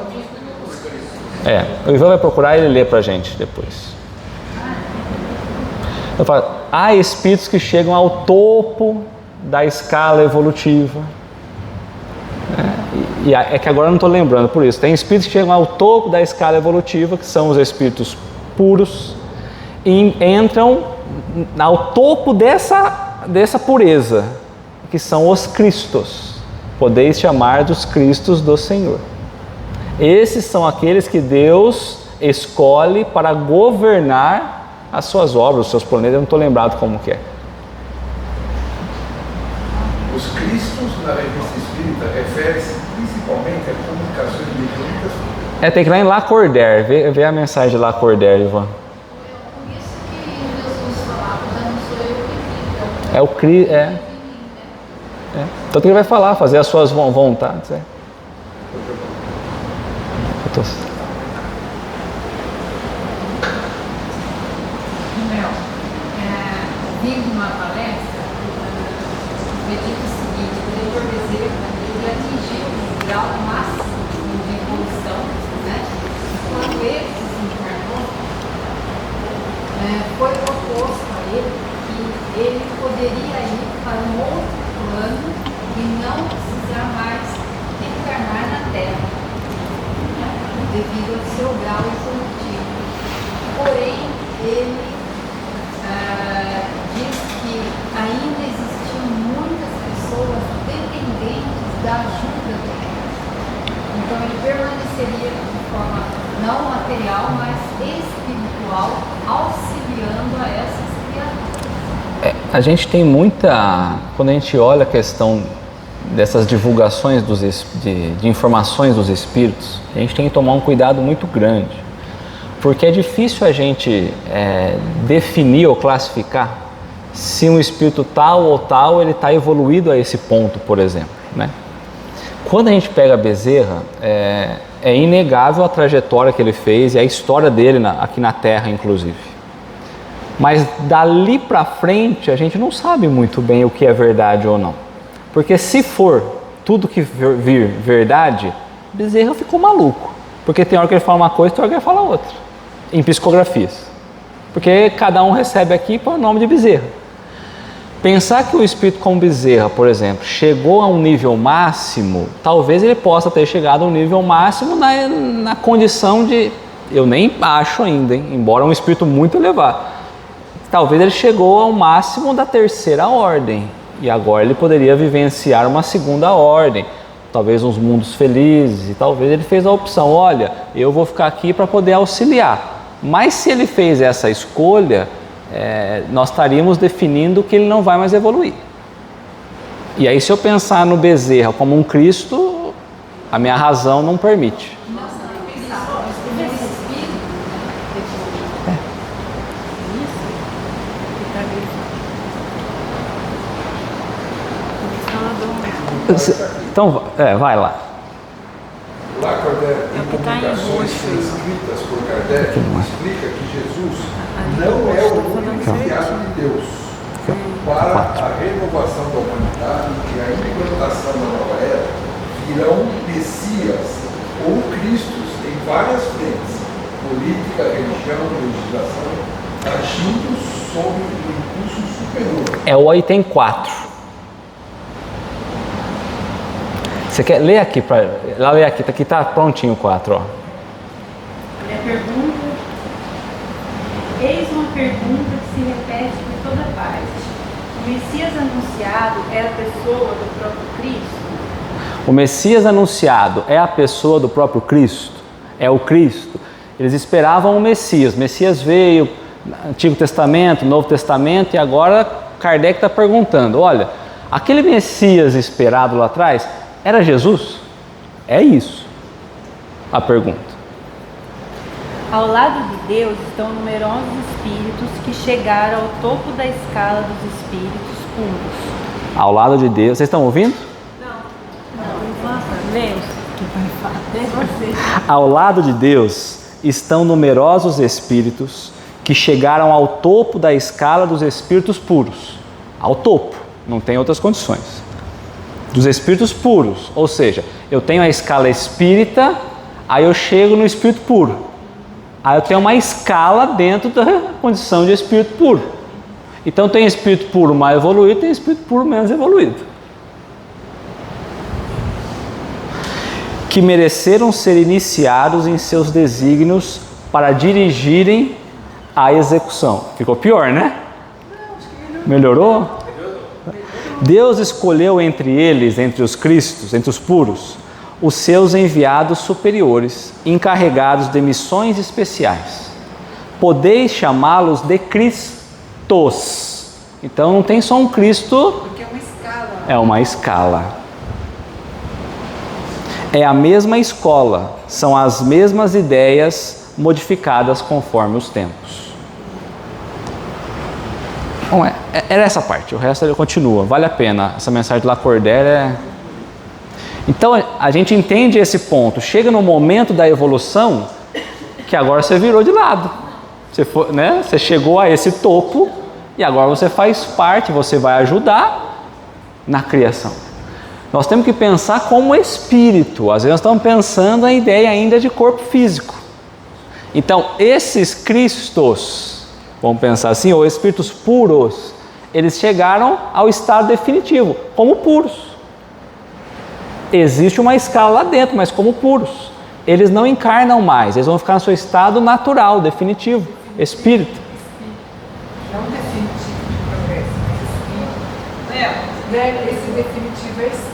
S1: O Ivan vai procurar e ele lê pra gente depois. Eu falo, há espíritos que chegam ao topo da escala evolutiva. É que agora eu não estou lembrando por isso. Tem espíritos que chegam ao topo da escala evolutiva, que são os espíritos puros, e entram ao topo dessa pureza, que são os Cristos. Podeis chamar dos Cristos do Senhor. Esses são aqueles que Deus escolhe para governar as suas obras, os seus planetas. Eu não estou lembrado como que é.
S6: Os Cristos na Revista Espírita refere-se principalmente a comunicações mediúnicas.
S1: Tem que ir lá em Lacordaire, ver a mensagem de Lacordaire, Ivan.
S4: Por isso que Jesus falava, já não sou eu que vivo.
S1: É o Cristo, Tanto que ele vai falar, fazer as suas vontades.
S7: Vi uma palestra, me disse o seguinte, o doutor Bezerra, ele atingiu um grau máximo de evolução, né? Quando ele se desencarnou, foi proposto a ele que ele poderia ir para um outro plano e não precisar mais reencarnar na Terra, devido ao seu grau evolutivo. Porém, ele diz que ainda existiam muitas pessoas dependentes da ajuda dele. Então ele permaneceria de forma não material, mas espiritual, auxiliando a essas criaturas.
S1: A gente tem muita... Quando a gente olha a questão dessas divulgações de informações dos espíritos, a gente tem que tomar um cuidado muito grande. Porque é difícil a gente definir ou classificar se um espírito tal ou tal ele está evoluído a esse ponto, por exemplo, né? Quando a gente pega Bezerra, é inegável a trajetória que ele fez e a história dele aqui na Terra, inclusive. Mas dali para frente a gente não sabe muito bem o que é verdade ou não. Porque se for tudo que vir verdade, Bezerra ficou maluco. Porque tem hora que ele fala uma coisa e tem hora que ele fala outra. Em psicografias. Porque cada um recebe aqui para o nome de Bezerra. Pensar que o espírito como Bezerra, por exemplo, chegou a um nível máximo, talvez ele possa ter chegado a um nível máximo na condição de... Eu nem acho ainda, hein? Embora um espírito muito elevado. Talvez ele chegou ao máximo da terceira ordem. E agora ele poderia vivenciar uma segunda ordem. Talvez uns mundos felizes. E talvez ele fez a opção, olha, eu vou ficar aqui para poder auxiliar. Mas se ele fez essa escolha, nós estaríamos definindo que ele não vai mais evoluir. E aí se eu pensar no Bezerra como um Cristo, a minha razão não permite. Então, vai lá.
S6: Lacordaire, em comunicações escritas por Kardec, explica que Jesus não é o único enviado de Deus. para a renovação da humanidade e a implantação da nova era, virão Messias ou Cristos em várias frentes, política, religião, legislação, agindo sob o impulso superior.
S1: É o item 4. Você quer ler aqui? Lá, ler aqui, aqui está prontinho o 4. Ó.
S8: Minha pergunta, eis uma pergunta que se repete por toda parte. O Messias anunciado é a pessoa do próprio Cristo?
S1: O Messias anunciado é a pessoa do próprio Cristo? É o Cristo? Eles esperavam o Messias. O Messias veio no Antigo Testamento, Novo Testamento, e agora Kardec está perguntando, olha, aquele Messias esperado lá atrás era Jesus? É isso a pergunta.
S8: Ao lado de Deus estão numerosos espíritos que chegaram ao topo da escala dos espíritos puros.
S1: Ao lado de Deus, vocês estão ouvindo? Ao lado de Deus estão numerosos espíritos que chegaram ao topo da escala dos espíritos puros. Ao topo, não tem outras condições. Dos espíritos puros, ou seja, eu tenho a escala espírita, aí eu chego no espírito puro. Aí eu tenho uma escala dentro da condição de espírito puro. Então tem espírito puro mais evoluído, tem espírito puro menos evoluído. Que mereceram ser iniciados em seus desígnios para dirigirem a execução. Ficou pior, né? Melhorou? Deus escolheu entre eles, entre os cristos, entre os puros, os seus enviados superiores, encarregados de missões especiais. Podeis chamá-los de Cristos. Então não tem só um Cristo.
S3: Porque é uma escala.
S1: É uma escala. É a mesma escola, são as mesmas ideias modificadas conforme os tempos. Bom, era essa parte, o resto ele continua, vale a pena. Essa mensagem de Lacordaire é... Então a gente entende esse ponto, chega no momento da evolução que agora você virou de lado. Você chegou a esse topo e agora você faz parte, você vai ajudar na criação. Nós temos que pensar como espírito, às vezes nós estamos pensando a ideia ainda de corpo físico. Então, esses Cristos, vamos pensar assim, ou espíritos puros, eles chegaram ao estado definitivo, como puros. Existe uma escala lá dentro, mas como puros. Eles não encarnam mais, eles vão ficar no seu estado natural, definitivo, espírito.
S3: Não definitivo de progresso, mas espírito. Esse definitivo é espírito.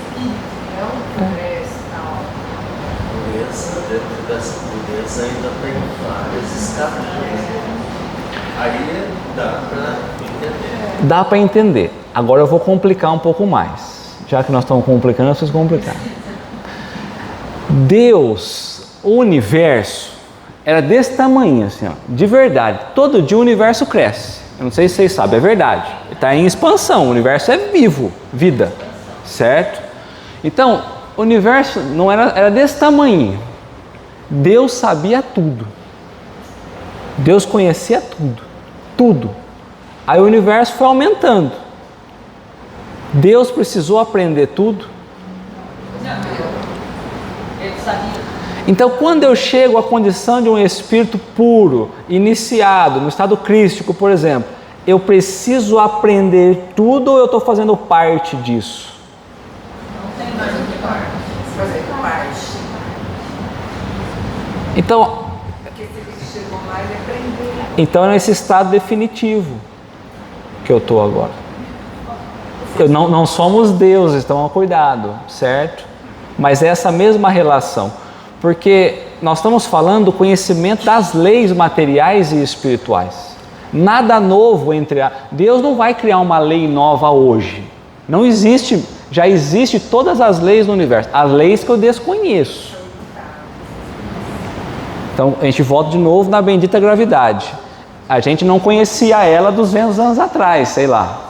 S3: Não progresso, não.
S5: Pureza, dentro dessa pureza ainda tem várias escalas. Aí dá para entender.
S1: Dá para entender. Agora eu vou complicar um pouco mais. Já que nós estamos complicando, eu preciso complicar. Deus, o universo, era desse tamanho, assim, ó, de verdade. Todo dia o universo cresce. Eu não sei se vocês sabem, é verdade. Está em expansão, o universo é vivo, vida, certo? Então, o universo não era desse tamanho. Deus sabia tudo. Deus conhecia tudo. Tudo. Aí o universo foi aumentando. Deus precisou aprender tudo.
S7: Ele sabia.
S1: Então, quando eu chego à condição de um espírito puro, iniciado, no estado crístico, por exemplo, eu preciso aprender tudo ou eu estou fazendo parte disso?
S3: Fazer parte.
S1: Então,
S3: Porque se ele chegou lá, ele aprendeu.
S1: então é nesse estado definitivo que eu estou agora. Não somos deuses, então cuidado, certo? Mas é essa mesma relação, porque nós estamos falando do conhecimento das leis materiais e espirituais. Nada novo entre Deus não vai criar uma lei nova hoje. Não existe, já existe todas as leis do universo, as leis que eu desconheço. Então a gente volta de novo na bendita gravidade. A gente não conhecia ela 200 anos atrás, sei lá,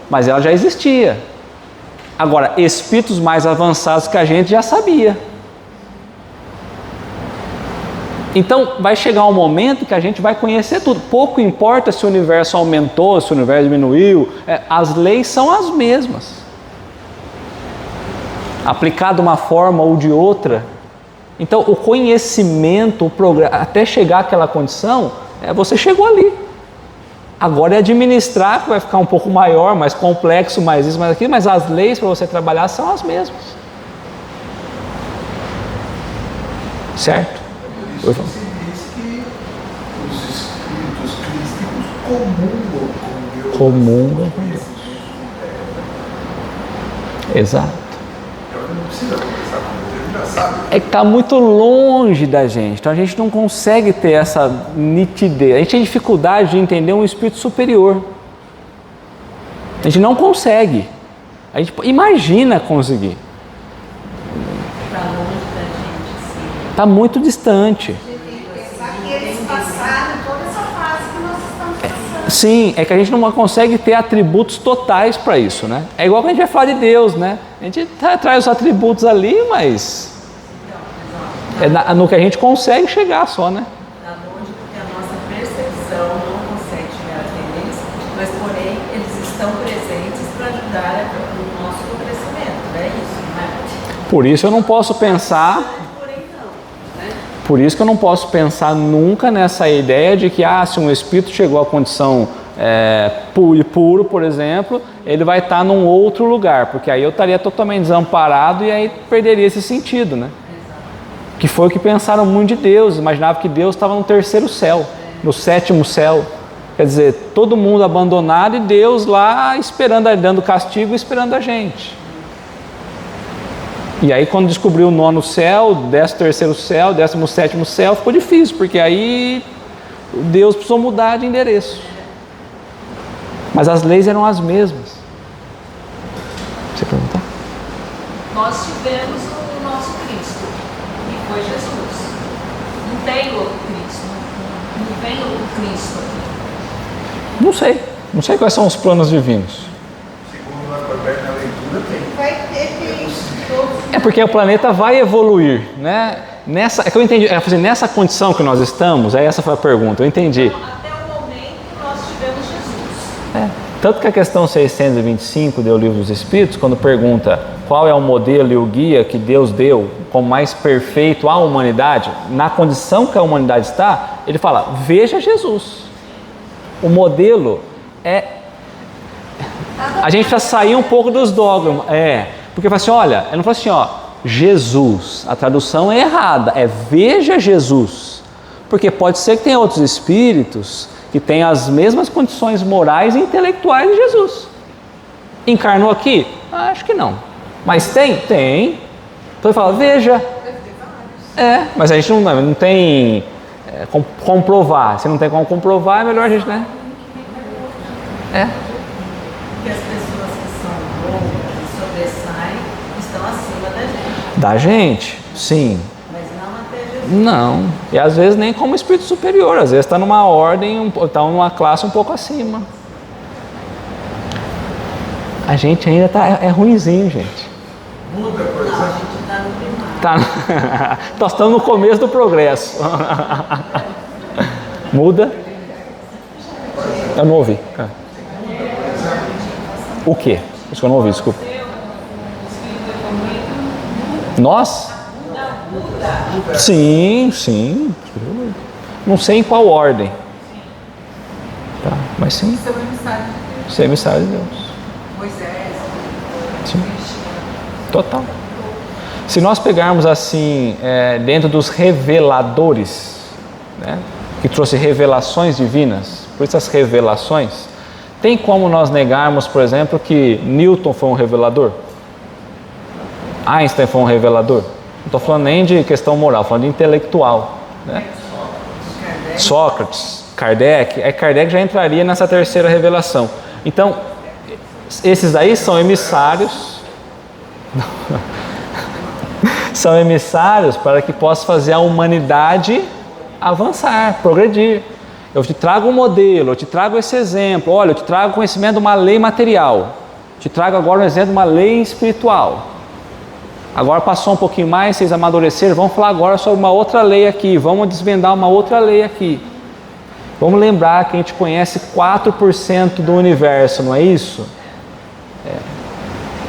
S1: mas ela já existia. Agora, espíritos mais avançados que a gente já sabia. Então vai chegar um momento que a gente vai conhecer tudo. Pouco importa se o universo aumentou, se o universo diminuiu, as leis são as mesmas. Aplicado de uma forma ou de outra. Então o conhecimento, o programa, até chegar àquela condição, você chegou ali. Agora é administrar, que vai ficar um pouco maior, mais complexo, mais isso, mais aquilo, mas as leis para você trabalhar são as mesmas. Certo?
S6: Por isso se diz que os espíritos crísticos comungam com Deus.
S1: Comungam com Deus. Exato.
S6: Então não precisa conversar com Deus, ele já sabe.
S1: É que está muito longe da gente, então a gente não consegue ter essa nitidez. A gente tem dificuldade de entender um espírito superior. A gente não consegue. A gente imagina conseguir.
S7: Está longe da gente, sim.
S1: Está muito distante.
S3: Pensar que eles passaram toda essa fase que nós estamos passando.
S1: Sim, é que a gente não consegue ter atributos totais para isso, né? É igual que a gente vai falar de Deus, né? A gente traz os atributos ali, mas é no que a gente consegue chegar só, né?
S7: Está longe porque a nossa percepção não consegue chegar até eles, mas porém eles estão presentes para ajudar no nosso crescimento, é isso, não é?
S1: Por isso eu não posso pensar,
S7: Porém não, né?
S1: por isso que eu não posso pensar nunca nessa ideia de que se um espírito chegou à condição puro, por exemplo, ele vai estar num outro lugar, porque aí eu estaria totalmente desamparado e aí perderia esse sentido, né? Que foi o que pensaram muito de Deus, imaginavam que Deus estava no terceiro céu, no sétimo céu. Quer dizer, todo mundo abandonado e Deus lá esperando, dando castigo e esperando a gente. E aí quando descobriu o nono céu, 13º céu, 17º céu, ficou difícil, porque aí Deus precisou mudar de endereço. Mas as leis eram as mesmas. Você perguntar?
S4: Nós tivemos o nosso Cristo, que foi Jesus. Não tem outro Cristo, não tem outro Cristo aqui.
S1: Não sei quais são os planos divinos.
S6: Segundo a na leitura, tem.
S3: Vai ter que todos.
S1: É porque o planeta vai evoluir, né? É que eu entendi, nessa condição que nós estamos, essa foi a pergunta, eu entendi.
S4: Até o momento nós tivemos Jesus.
S1: Tanto que a questão 625 do Livro dos Espíritos, quando pergunta qual é o modelo e o guia que Deus deu como mais perfeito à humanidade, na condição que a humanidade está, ele fala, veja Jesus. O modelo a gente precisa sair um pouco dos dogmas. Porque fala assim, olha, ele não fala assim, Jesus, a tradução é errada, veja Jesus. Porque pode ser que tenha outros espíritos que têm as mesmas condições morais e intelectuais de Jesus. Encarnou aqui? Acho que não. Mas tem? Tem. Então ele fala, veja. Mas a gente não tem como comprovar. Se não tem como comprovar, é melhor a gente, né?
S7: Porque as pessoas que são loucas e sobressaem estão acima da gente,
S1: Da gente, sim.
S7: mas não até Jesus.
S1: Não. E às vezes nem como espírito superior. Às vezes está numa ordem, está numa classe um pouco acima. A gente ainda é ruinzinho, gente.
S6: Muda, por
S7: Não, a
S6: exemplo.
S7: gente está no primário.
S1: Nós estamos no começo do progresso. Muda? Eu não ouvi. O quê? Isso que eu não ouvi, desculpa. Nós? Sim. Não sei em qual ordem. Tá, mas sim.
S3: Seu emissário de Deus.
S1: Ser emissário de Deus.
S3: Moisés.
S1: Sim. Total. Se nós pegarmos assim, dentro dos reveladores, né, que trouxe revelações divinas, por isso as revelações, tem como nós negarmos, por exemplo, que Newton foi um revelador? Einstein foi um revelador? Não estou falando nem de questão moral, estou falando de intelectual. Né? Sócrates, Kardec. Kardec já entraria nessa terceira revelação. Então, esses aí são emissários. São emissários para que possa fazer a humanidade avançar, progredir. Eu te trago um modelo, eu te trago esse exemplo. Olha, eu te trago conhecimento de uma lei material. Te trago agora um exemplo de uma lei espiritual. Agora passou um pouquinho mais, vocês amadureceram, vamos falar agora sobre uma outra lei aqui, vamos desvendar uma outra lei aqui. Vamos lembrar que a gente conhece 4% do universo, não é isso?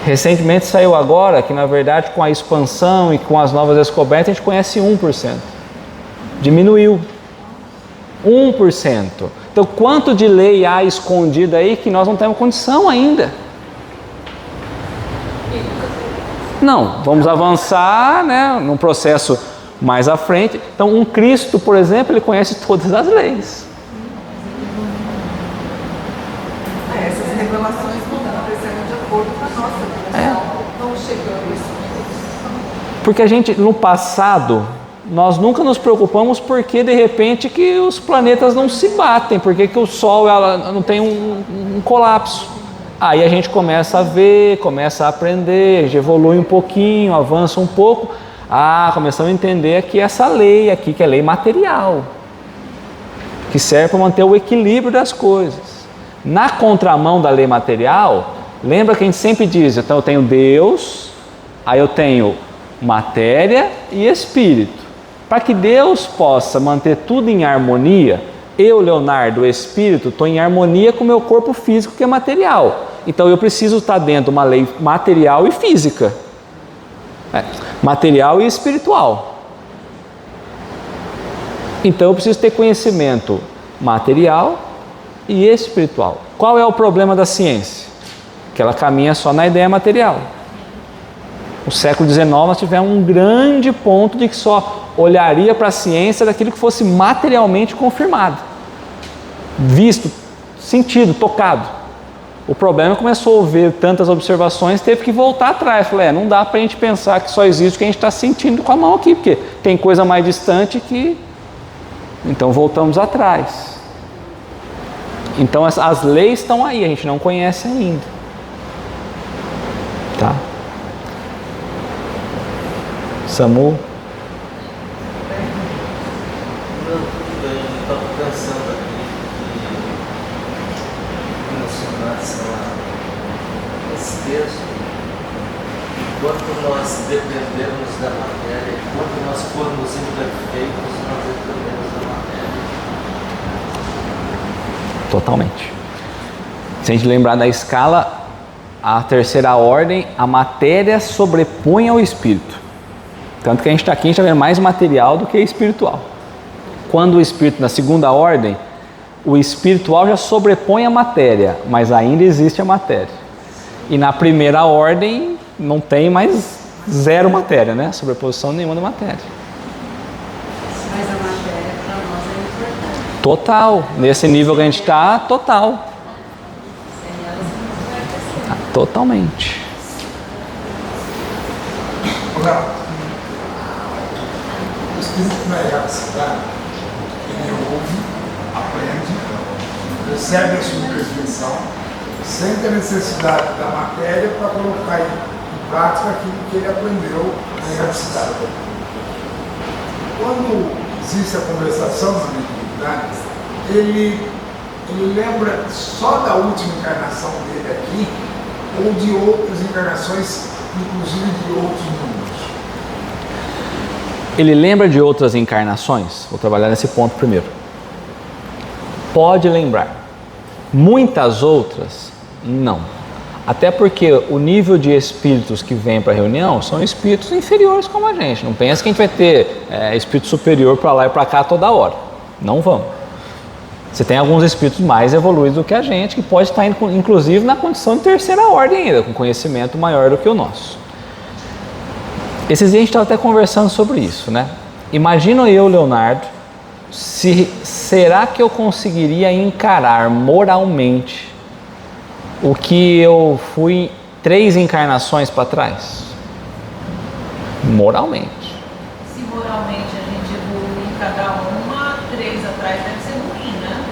S1: Recentemente saiu agora que, na verdade, com a expansão e com as novas descobertas, a gente conhece 1%. Diminuiu. 1%. Então, quanto de lei há escondida aí que nós não temos condição ainda? Não, vamos avançar, né, num processo mais à frente. Então, um Cristo, por exemplo, ele conhece todas as leis.
S3: Essas revelações vão acontecendo de acordo com a nossa evolução. Vão chegando isso.
S1: Porque a gente, no passado, nós nunca nos preocupamos porque de repente que os planetas não se batem, porque que o Sol ela não tem um colapso. Aí a gente começa a ver, começa a aprender, a gente evolui um pouquinho, avança um pouco. Começamos a entender que essa lei aqui, que é lei material, que serve para manter o equilíbrio das coisas. Na contramão da lei material, lembra que a gente sempre diz, então eu tenho Deus, aí eu tenho matéria e espírito. Para que Deus possa manter tudo em harmonia, eu, Leonardo, o espírito, estou em harmonia com o meu corpo físico que é material. Então eu preciso estar dentro de uma lei material e física. Material e espiritual. Então eu preciso ter conhecimento material e espiritual. Qual é o problema da ciência? Que ela caminha só na ideia material. No século XIX nós tivemos um grande ponto de que só olharia para a ciência daquilo que fosse materialmente confirmado, visto, sentido, tocado. O problema começou a ver tantas observações, teve que voltar atrás. Falei, não dá para a gente pensar que só existe o que a gente está sentindo com a mão aqui, porque tem coisa mais distante que... Então voltamos atrás. Então as leis estão aí, a gente não conhece ainda. Tá? Samu?
S5: Eu estava pensando aqui que mencionasse esse texto, enquanto nós dependemos da matéria, enquanto nós formos imperfeitos, nós dependemos da matéria.
S1: Totalmente. Se a gente lembrar da escala, a terceira ordem, a matéria sobrepõe ao espírito. Tanto que a gente está aqui, a gente está vendo mais material do que espiritual. Quando o espírito, na segunda ordem, o espiritual já sobrepõe a matéria, mas ainda existe a matéria. E na primeira ordem, não tem mais zero matéria, né? Sobreposição nenhuma da matéria.
S7: Mas a matéria para nós é importante.
S1: Total. Nesse nível que a gente está, total.
S7: Sem ela você não vai crescer.
S1: Totalmente.
S6: Agora, o espírito na erraticidade, ele ouve, aprende, recebe a sua perfeição, sente a necessidade da matéria para colocar em prática aquilo que ele aprendeu na erraticidade. Quando existe a conversação na mediunidade, ele lembra só da última encarnação dele aqui, ou de outras encarnações, inclusive de outros mundos.
S1: Ele lembra de outras encarnações? Vou trabalhar nesse ponto primeiro. Pode lembrar. Muitas outras, não. Até porque o nível de espíritos que vem para a reunião são espíritos inferiores como a gente. Não pensa que a gente vai ter espírito superior para lá e para cá toda hora. Não vamos. Você tem alguns espíritos mais evoluídos do que a gente, que pode estar inclusive na condição de terceira ordem ainda, com conhecimento maior do que o nosso. Esses dias a gente estava até conversando sobre isso, né? Imagina eu, Leonardo, será que eu conseguiria encarar moralmente o que eu fui 3 encarnações para trás? Moralmente.
S7: Se moralmente a gente evolui em cada uma, 3 atrás deve ser ruim, né?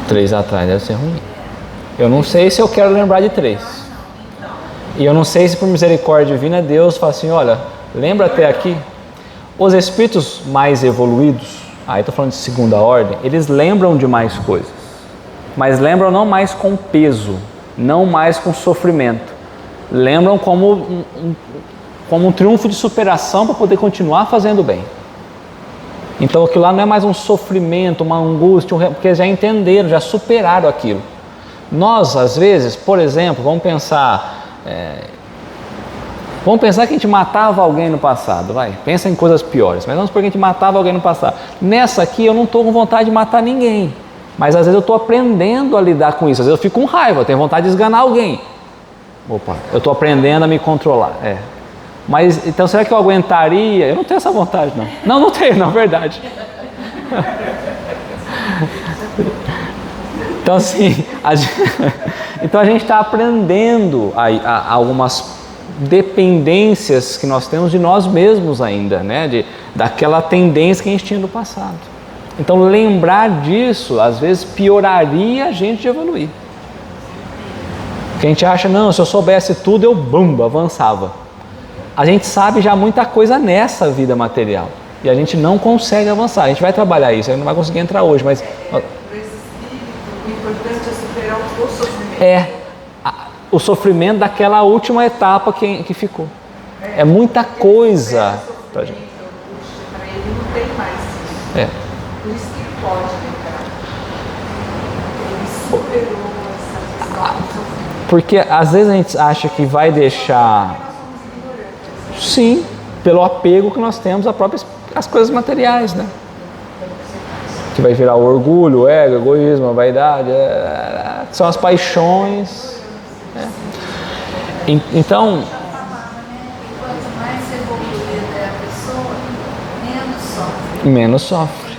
S1: 3 atrás deve ser ruim. Eu não sei se eu quero lembrar de 3. E eu não sei se por misericórdia divina Deus fala assim, olha, lembra até aqui? Os espíritos mais evoluídos, aí estou falando de segunda ordem, eles lembram de mais coisas. Mas lembram não mais com peso, não mais com sofrimento. lembram como um triunfo de superação para poder continuar fazendo bem. Então aquilo lá não é mais um sofrimento, uma angústia, porque já entenderam, já superaram aquilo. Nós, às vezes, por exemplo, vamos pensar que a gente matava alguém no passado, pensa em coisas piores, mas vamos supor que a gente matava alguém no passado. Nessa aqui eu não estou com vontade de matar ninguém, mas às vezes eu estou aprendendo a lidar com isso, às vezes eu fico com raiva, eu tenho vontade de esganar alguém. Opa, eu estou aprendendo a me controlar. Mas, então, será que eu aguentaria? Eu não tenho essa vontade, não. Não tenho, na verdade. Então, assim, a gente está aprendendo a algumas dependências que nós temos de nós mesmos ainda, né? Daquela tendência que a gente tinha no passado. Então, lembrar disso, às vezes, pioraria a gente de evoluir. Porque a gente acha, não, se eu soubesse tudo, eu avançava. A gente sabe já muita coisa nessa vida material e a gente não consegue avançar. A gente vai trabalhar isso, a gente não vai conseguir entrar hoje, mas...
S3: Para esse espírito, o importante é superar o sofrimento.
S1: O sofrimento daquela última etapa que ficou. É muita coisa pra gente.
S3: Para ele não tem mais isso. Por isso que ele pode entrar. Ele superou essa questão do sofrimento.
S1: Porque às vezes a gente acha que vai deixar... Sim, pelo apego que nós temos às coisas materiais, né? Que vai virar o orgulho, o ego, o egoísmo, a vaidade, são as paixões. Então...
S4: Quanto mais evoluída é a pessoa,
S1: menos sofre.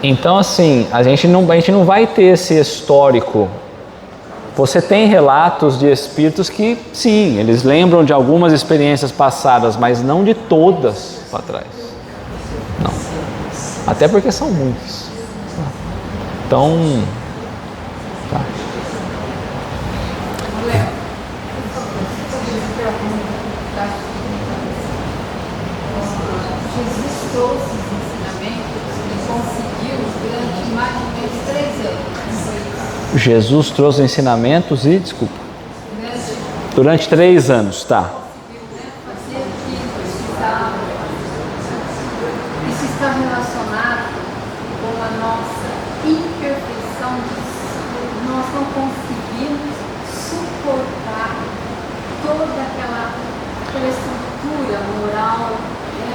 S1: Então, assim, a gente não vai ter esse histórico. Você tem relatos de espíritos que, sim, eles lembram de algumas experiências passadas, mas não de todas para trás. Não. Até porque são muitos. Então, tá.
S7: Jesus trouxe os ensinamentos e conseguiu durante mais ou menos 3 anos.
S1: Jesus trouxe ensinamentos e, durante 3 anos, tá.
S7: Isso está relacionado com a nossa imperfeição, nós não conseguimos suportar toda aquela estrutura moral, né,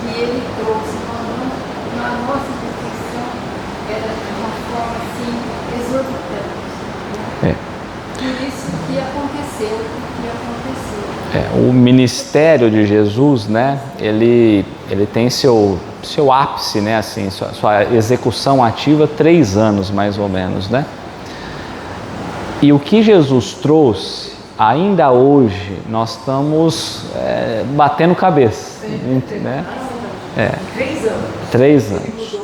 S7: que ele trouxe. A nossa imperfeição era de uma forma assim exorbitante. Né? Por isso que aconteceu o que aconteceu.
S1: O ministério de Jesus, né, ele tem seu ápice, né, assim, sua execução ativa 3 anos mais ou menos, né? E o que Jesus trouxe, ainda hoje nós estamos batendo cabeça, né? 3 anos.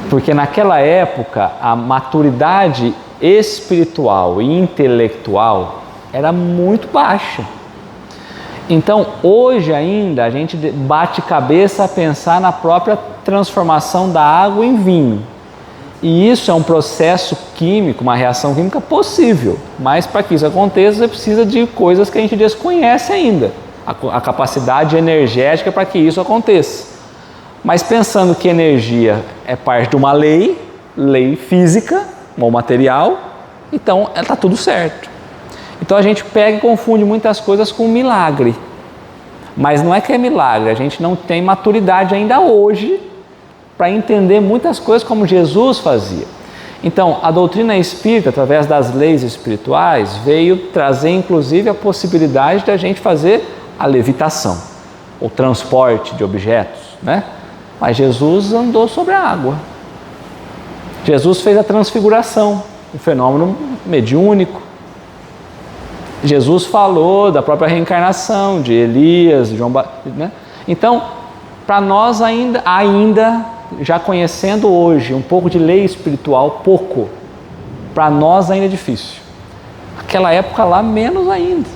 S1: Porque naquela época a maturidade espiritual e intelectual era muito baixa. Então, hoje ainda, a gente bate cabeça a pensar na própria transformação da água em vinho. E isso é um processo químico, uma reação química possível. Mas para que isso aconteça, você precisa de coisas que a gente desconhece ainda. A capacidade energética para que isso aconteça. Mas pensando que energia é parte de uma lei física, ou material, então está tudo certo. Então a gente pega e confunde muitas coisas com milagre. Mas não é que é milagre, a gente não tem maturidade ainda hoje para entender muitas coisas como Jesus fazia. Então a doutrina espírita, através das leis espirituais, veio trazer inclusive a possibilidade da gente fazer a levitação, o transporte de objetos, né? Mas Jesus andou sobre a água. Jesus fez a transfiguração, um fenômeno mediúnico. Jesus falou da própria reencarnação, de Elias, de João Batista, né? Então, para nós ainda, já conhecendo hoje um pouco de lei espiritual, pouco, para nós ainda é difícil. Aquela época lá, menos ainda.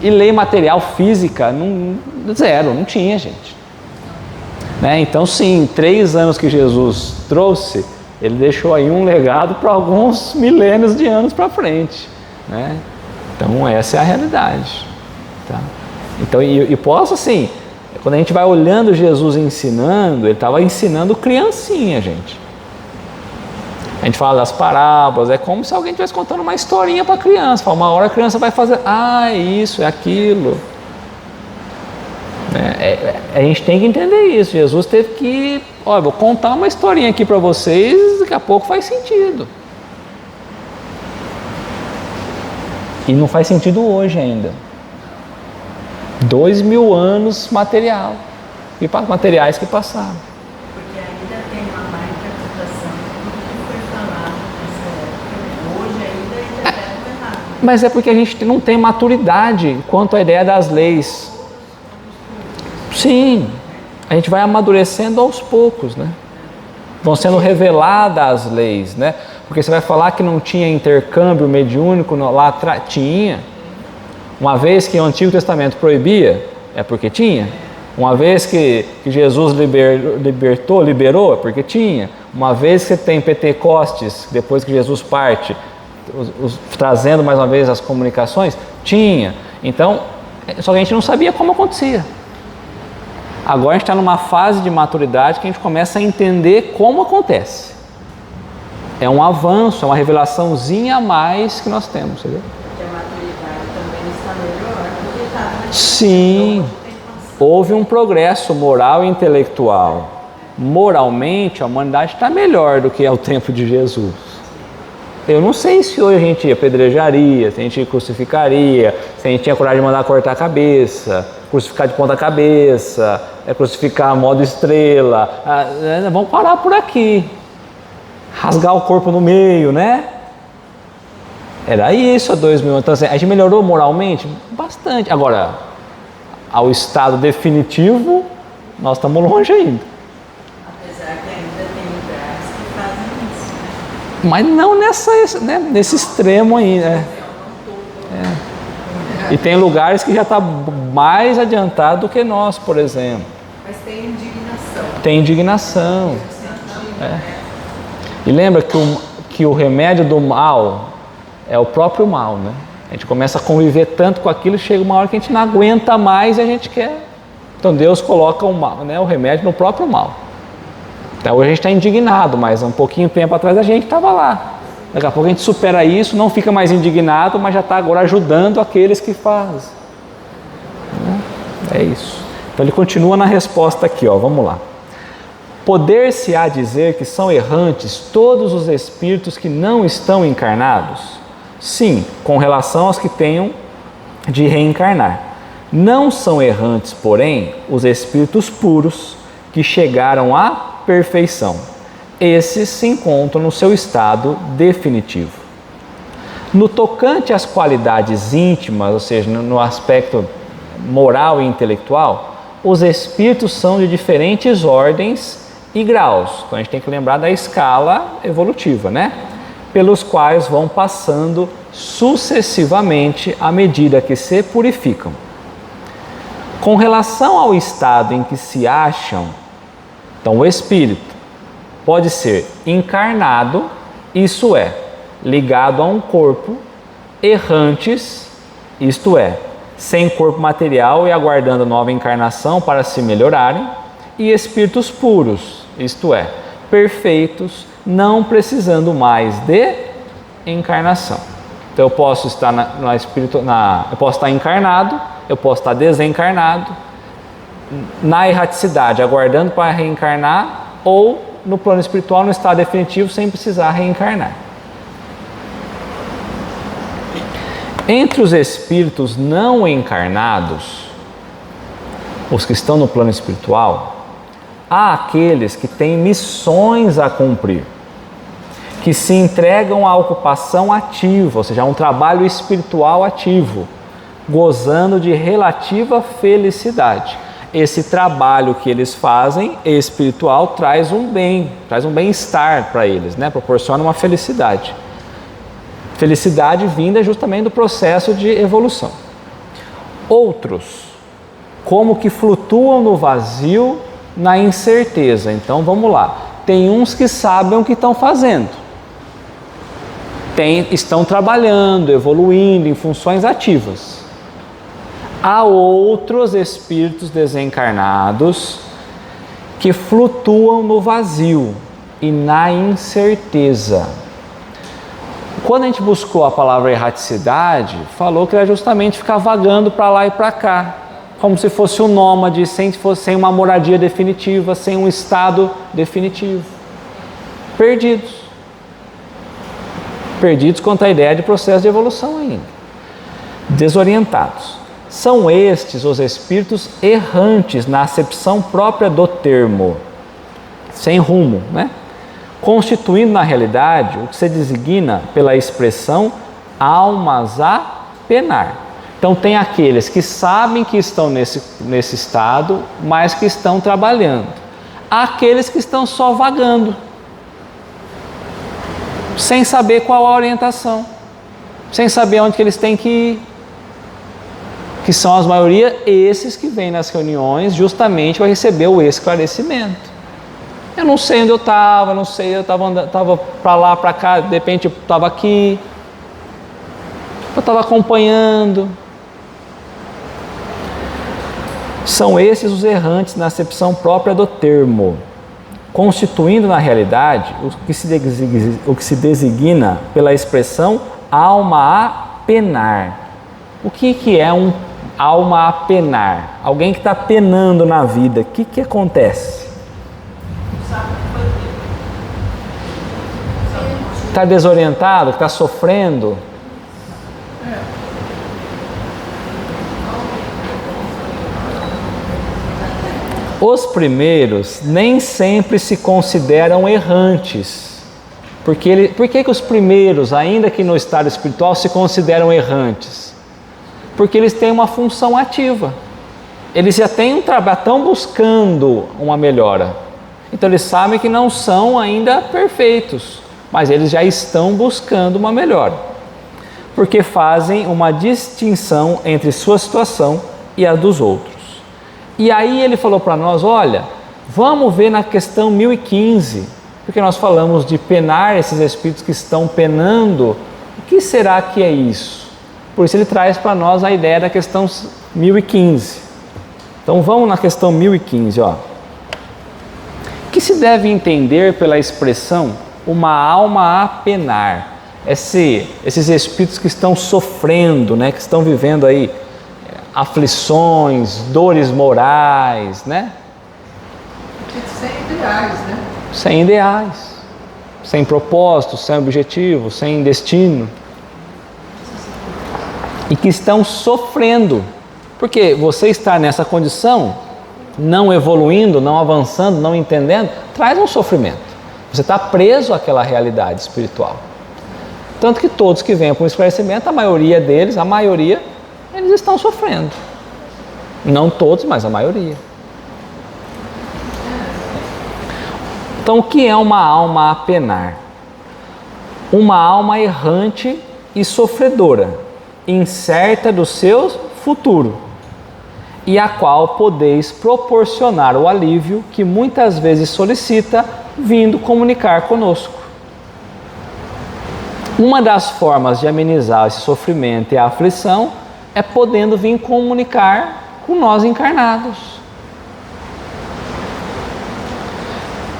S1: E lei material, física, zero, não tinha, gente. Né? Então, sim, 3 anos que Jesus trouxe, ele deixou aí um legado para alguns milênios de anos para frente, né? Então essa é a realidade, tá? Então, e posso assim, quando a gente vai olhando Jesus ensinando, ele estava ensinando criancinha, gente. A gente fala das parábolas, é como se alguém estivesse contando uma historinha para a criança. Fala, uma hora a criança vai fazer, é isso, é aquilo. A gente tem que entender isso. Jesus teve que, vou contar uma historinha aqui para vocês, daqui a pouco faz sentido. E não faz sentido hoje ainda. 2000 anos materiais que passaram.
S7: Porque ainda tem uma má interpretação do que foi falado nessa época. Hoje ainda interpretam errado.
S1: Mas é porque a gente não tem maturidade quanto à ideia das leis. Sim, a gente vai amadurecendo aos poucos, né? Vão sendo reveladas as leis, né? Porque você vai falar que não tinha intercâmbio mediúnico lá atrás. Tinha. Uma vez que o Antigo Testamento proibia, é porque tinha. Uma vez que Jesus liberou, é porque tinha. Uma vez que tem Pentecostes, depois que Jesus parte, trazendo mais uma vez as comunicações, tinha. Então, só que a gente não sabia como acontecia. Agora a gente está numa fase de maturidade que a gente começa a entender como acontece. É um avanço, é uma revelaçãozinha a mais que nós temos, entendeu?
S7: Porque a maturidade também está melhor do que estava.
S1: Sim, houve um progresso moral e intelectual. Moralmente, a humanidade está melhor do que ao tempo de Jesus. Eu não sei se hoje a gente apedrejaria, se a gente crucificaria, se a gente tinha coragem de mandar cortar a cabeça, crucificar de ponta cabeça, crucificar modo estrela. Vamos parar por aqui. Rasgar o corpo no meio, né? Era isso há 2000 anos. Então, assim, a gente melhorou moralmente? Bastante. Agora, ao estado definitivo, nós estamos longe ainda.
S7: Apesar que ainda tem lugares que fazem isso, né?
S1: Mas não nesse extremo ainda. E tem lugares que já está mais adiantado do que nós, por exemplo.
S3: Mas tem indignação.
S1: Tem indignação. E lembra que o remédio do mal é o próprio mal, né? A gente começa a conviver tanto com aquilo, chega uma hora que a gente não aguenta mais e a gente quer. Então Deus coloca o mal, né, o remédio no próprio mal. Então hoje a gente está indignado, mas um pouquinho tempo atrás a gente estava lá. Daqui a pouco a gente supera isso, não fica mais indignado, mas já está agora ajudando aqueles que fazem. É isso. Então ele continua na resposta aqui, vamos lá. Poder-se-á dizer que são errantes todos os espíritos que não estão encarnados? Sim, com relação aos que tenham de reencarnar. Não são errantes, porém, os espíritos puros que chegaram à perfeição. Esses se encontram no seu estado definitivo. No tocante às qualidades íntimas, ou seja, no aspecto moral e intelectual, os espíritos são de diferentes ordens e graus. Então a gente tem que lembrar da escala evolutiva, né? Pelos quais vão passando sucessivamente à medida que se purificam. Com relação ao estado em que se acham, então o espírito pode ser encarnado, isso é, ligado a um corpo, errantes, isto é, sem corpo material e aguardando nova encarnação para se melhorarem, e espíritos puros, isto é, perfeitos, não precisando mais de encarnação. Então eu posso estar eu posso estar encarnado, eu posso estar desencarnado, na erraticidade, aguardando para reencarnar, ou no plano espiritual, no estado definitivo, sem precisar reencarnar. Entre os espíritos não encarnados, os que estão no plano espiritual, há aqueles que têm missões a cumprir, que se entregam à ocupação ativa, ou seja, a um trabalho espiritual ativo, gozando de relativa felicidade. Esse trabalho que eles fazem, espiritual, traz um bem-estar para eles, né? Proporciona uma felicidade. Felicidade vinda justamente do processo de evolução. Outros, como que flutuam no vazio, na incerteza. Então vamos lá. Tem uns que sabem o que estão fazendo. estão trabalhando, evoluindo em funções ativas. Há outros espíritos desencarnados que flutuam no vazio e na incerteza. Quando a gente buscou a palavra erraticidade, falou que era justamente ficar vagando para lá e para cá, como se fosse um nômade, sem uma moradia definitiva, sem um estado definitivo. Perdidos. Perdidos quanto à ideia de processo de evolução ainda. Desorientados. São estes os espíritos errantes na acepção própria do termo, sem rumo, né? Constituindo na realidade o que se designa pela expressão almas a penar. Então tem aqueles que sabem que estão nesse estado, mas que estão trabalhando. Há aqueles que estão só vagando, sem saber qual a orientação, sem saber onde que eles têm que ir. Que são as maioria esses que vêm nas reuniões justamente para receber o esclarecimento. Eu não sei onde eu estava, não sei, eu estava para lá, para cá, de repente eu estava aqui, eu estava acompanhando. São esses os errantes na acepção própria do termo, constituindo na realidade o que se designa pela expressão alma a penar. O que é um alma a penar? Alguém que está penando na vida, o que acontece? Está desorientado, está sofrendo? Os primeiros nem sempre se consideram errantes. Por que os primeiros, ainda que no estado espiritual, se consideram errantes? Porque eles têm uma função ativa. Eles já têm um trabalho, estão buscando uma melhora. Então eles sabem que não são ainda perfeitos, mas eles já estão buscando uma melhora. Porque fazem uma distinção entre sua situação e a dos outros. E aí ele falou para nós, olha, vamos ver na questão 1015, porque nós falamos de penar esses espíritos que estão penando. O que será que é isso? Por isso ele traz para nós a ideia da questão 1015. Então vamos na questão 1015, ó. O que se deve entender pela expressão uma alma a penar? Esses espíritos que estão sofrendo, né, que estão vivendo aí aflições, dores morais, né?
S3: Sem ideais, né?
S1: Sem ideais, sem propósito, sem objetivo, sem destino. E que estão sofrendo. Porque você estar nessa condição, não evoluindo, não avançando, não entendendo, traz um sofrimento. Você está preso àquela realidade espiritual. Tanto que todos que vêm para o esclarecimento, a maioria deles, eles estão sofrendo. Não todos, mas a maioria. Então, o que é uma alma a penar? Uma alma errante e sofredora, incerta do seu futuro, e a qual podeis proporcionar o alívio que muitas vezes solicita, vindo comunicar conosco. Uma das formas de amenizar esse sofrimento e a aflição é podendo vir comunicar com nós encarnados.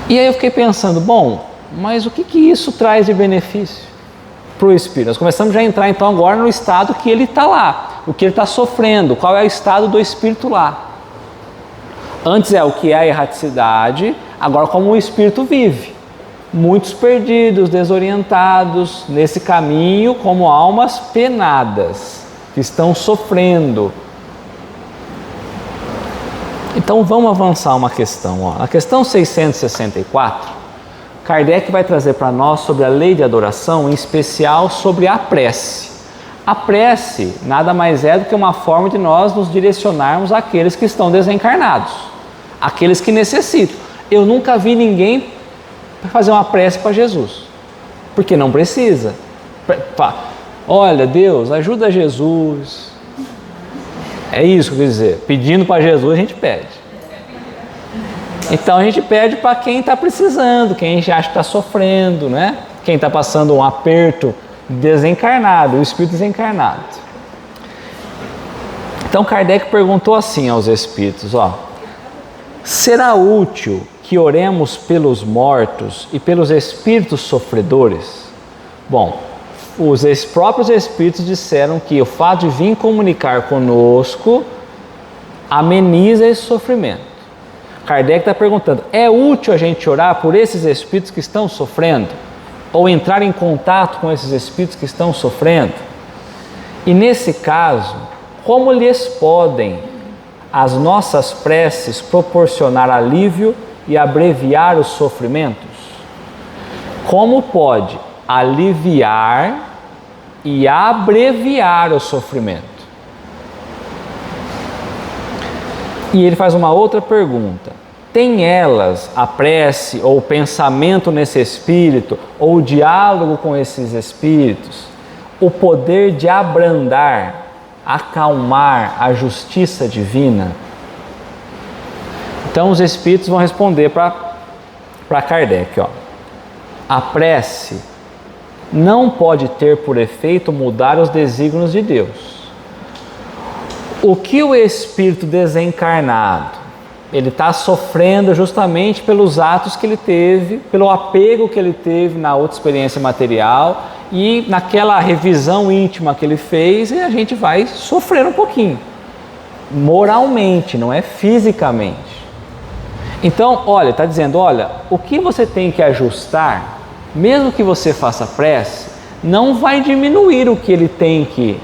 S1: E aí eu fiquei pensando, bom, mas o que isso traz de benefício para o espírito? Nós começamos já a entrar então agora no estado que ele está lá, o que ele está sofrendo, qual é o estado do espírito lá. Antes é o que é a erraticidade, agora como o espírito vive. Muitos perdidos, desorientados, nesse caminho como almas penadas, que estão sofrendo. Então vamos avançar uma questão. Ó. Na questão 664, Kardec vai trazer para nós sobre a lei de adoração, em especial sobre a prece. A prece nada mais é do que uma forma de nós nos direcionarmos àqueles que estão desencarnados, aqueles que necessitam. Eu nunca vi ninguém fazer uma prece para Jesus, porque não precisa. Olha, Deus, ajuda Jesus. É isso que eu quis dizer. Pedindo para Jesus a gente pede. Então a gente pede para quem está precisando, quem a gente acha que está sofrendo, né? Quem está passando um aperto desencarnado, o espírito desencarnado. Então Kardec perguntou assim aos espíritos, será útil que oremos pelos mortos e pelos espíritos sofredores? Bom, os próprios espíritos disseram que o fato de vir comunicar conosco ameniza esse sofrimento. Kardec está perguntando, é útil a gente orar por esses espíritos que estão sofrendo? Ou entrar em contato com esses espíritos que estão sofrendo? E nesse caso, como lhes podem as nossas preces proporcionar alívio e abreviar os sofrimentos? Como pode aliviar e abreviar o sofrimento? E ele faz uma outra pergunta. Tem elas, a prece ou o pensamento nesse espírito, ou o diálogo com esses espíritos, o poder de abrandar, acalmar a justiça divina? Então os espíritos vão responder para Kardec, a prece não pode ter por efeito mudar os desígnios de Deus. O que o espírito desencarnado, ele está sofrendo justamente pelos atos que ele teve, pelo apego que ele teve na outra experiência material e naquela revisão íntima que ele fez, e a gente vai sofrer um pouquinho, moralmente, não é fisicamente. Então, está dizendo, o que você tem que ajustar, mesmo que você faça prece, não vai diminuir o que ele tem que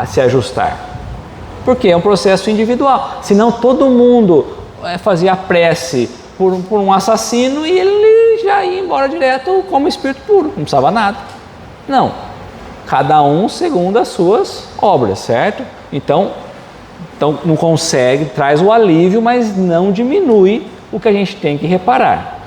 S1: se ajustar. Porque é um processo individual. Senão todo mundo fazia prece por um assassino e ele já ia embora direto como espírito puro, não precisava nada. Não. Cada um segundo as suas obras, certo? Então não consegue, traz o alívio, mas não diminui o que a gente tem que reparar.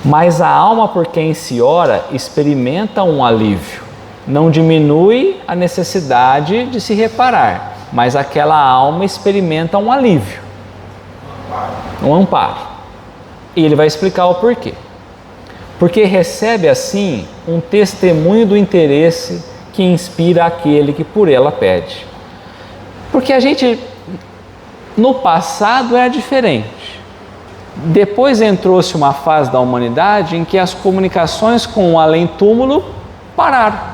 S1: Mas a alma por quem se ora experimenta um alívio. Não diminui a necessidade de se reparar, mas aquela alma experimenta um alívio, um amparo. E ele vai explicar o porquê. Porque recebe assim um testemunho do interesse que inspira aquele que por ela pede. Porque a gente, no passado, era diferente. Depois entrou-se uma fase da humanidade em que as comunicações com o além-túmulo pararam.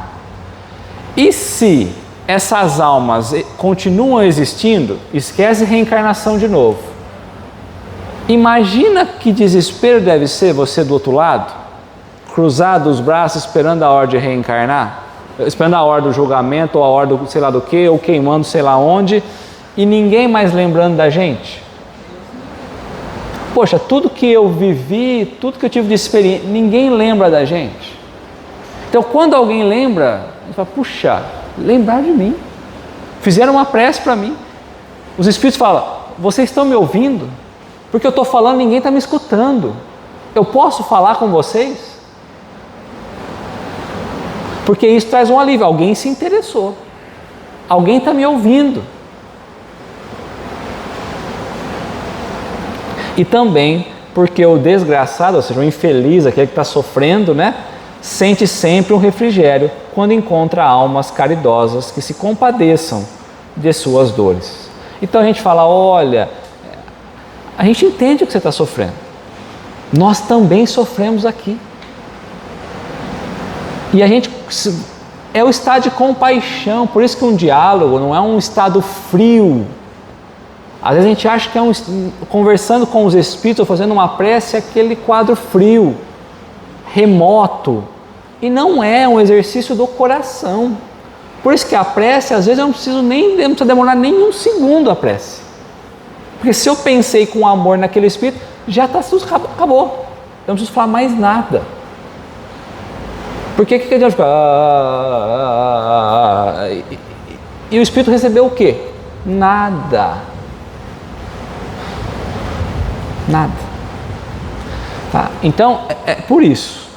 S1: E se essas almas continuam existindo, esquece reencarnação de novo. Imagina que desespero deve ser você do outro lado, cruzado os braços esperando a hora de reencarnar, esperando a hora do julgamento, ou a hora do sei lá do que, ou queimando sei lá onde, e ninguém mais lembrando da gente. Poxa, tudo que eu vivi, tudo que eu tive de experiência, ninguém lembra da gente. Então quando alguém lembra, ele fala, puxa, lembrar de mim, fizeram uma prece para mim. Os espíritos falam, vocês estão me ouvindo? Porque eu estou falando, ninguém está me escutando. Eu posso falar com vocês? Porque isso traz um alívio, alguém se interessou, alguém está me ouvindo. E também porque o desgraçado, ou seja, o infeliz, aquele que está sofrendo, sente sempre um refrigério quando encontra almas caridosas que se compadeçam de suas dores. Então a gente fala, olha, a gente entende o que você está sofrendo. Nós também sofremos aqui. E a gente é o estado de compaixão, por isso que um diálogo não é um estado frio. Às vezes a gente acha que conversando com os espíritos ou fazendo uma prece, é aquele quadro frio, remoto. E não é um exercício do coração. Por isso que a prece, às vezes não precisa demorar nem um segundo a prece. Porque se eu pensei com amor naquele espírito, já está tudo, acabou. Eu não preciso falar mais nada. Porque que adianta ficar... E o espírito recebeu o quê? Nada. Nada. Tá? Então, é por isso.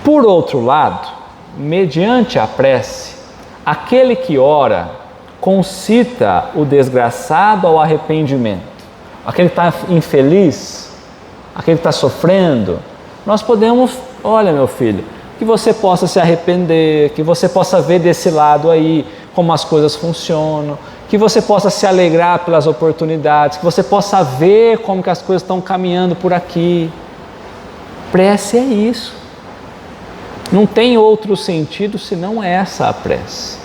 S1: Por outro lado, mediante a prece, aquele que ora concita o desgraçado ao arrependimento. Aquele que está infeliz, aquele que está sofrendo, nós podemos, olha meu filho, que você possa se arrepender, que você possa ver desse lado aí como as coisas funcionam, que você possa se alegrar pelas oportunidades, que você possa ver como que as coisas estão caminhando por aqui. Prece é isso. Não tem outro sentido senão essa a prece.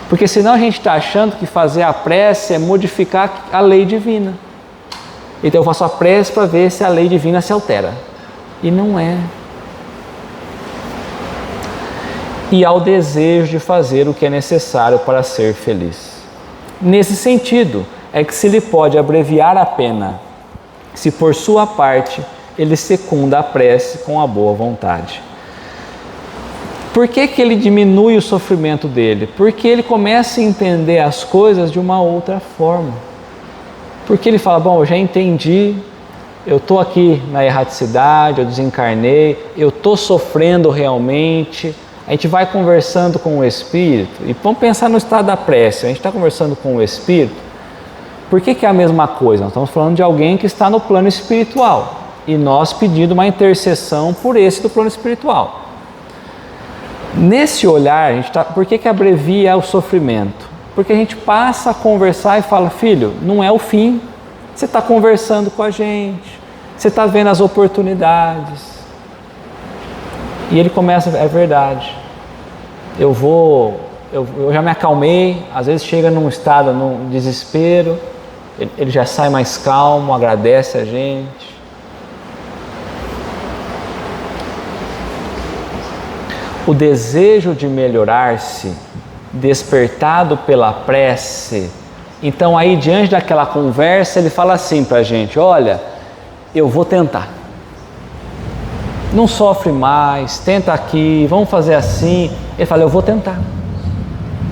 S1: Porque senão a gente está achando que fazer a prece é modificar a lei divina. Então eu faço a prece para ver se a lei divina se altera. E não é. E ao desejo de fazer o que é necessário para ser feliz. Nesse sentido, é que se lhe pode abreviar a pena, se por sua parte ele secunda a prece com a boa vontade. Por que que ele diminui o sofrimento dele? Porque ele começa a entender as coisas de uma outra forma. Porque ele fala, bom, eu já entendi, eu estou aqui na erraticidade, eu desencarnei, eu estou sofrendo realmente. A gente vai conversando com o Espírito, e vamos pensar no estado da prece, a gente está conversando com o Espírito. Por que que é a mesma coisa? Nós estamos falando de alguém que está no plano espiritual, e nós pedindo uma intercessão por esse do plano espiritual. Nesse olhar, a gente por que que abrevia o sofrimento? Porque a gente passa a conversar e fala, filho, não é o fim, você está conversando com a gente, você está vendo as oportunidades. E ele começa, é verdade, eu já me acalmei, às vezes chega num estado, num desespero, ele já sai mais calmo, agradece a gente. O desejo de melhorar-se, despertado pela prece, então aí diante daquela conversa ele fala assim para a gente, olha, eu vou tentar. Não sofre mais, tenta aqui, vamos fazer assim. Ele fala, eu vou tentar.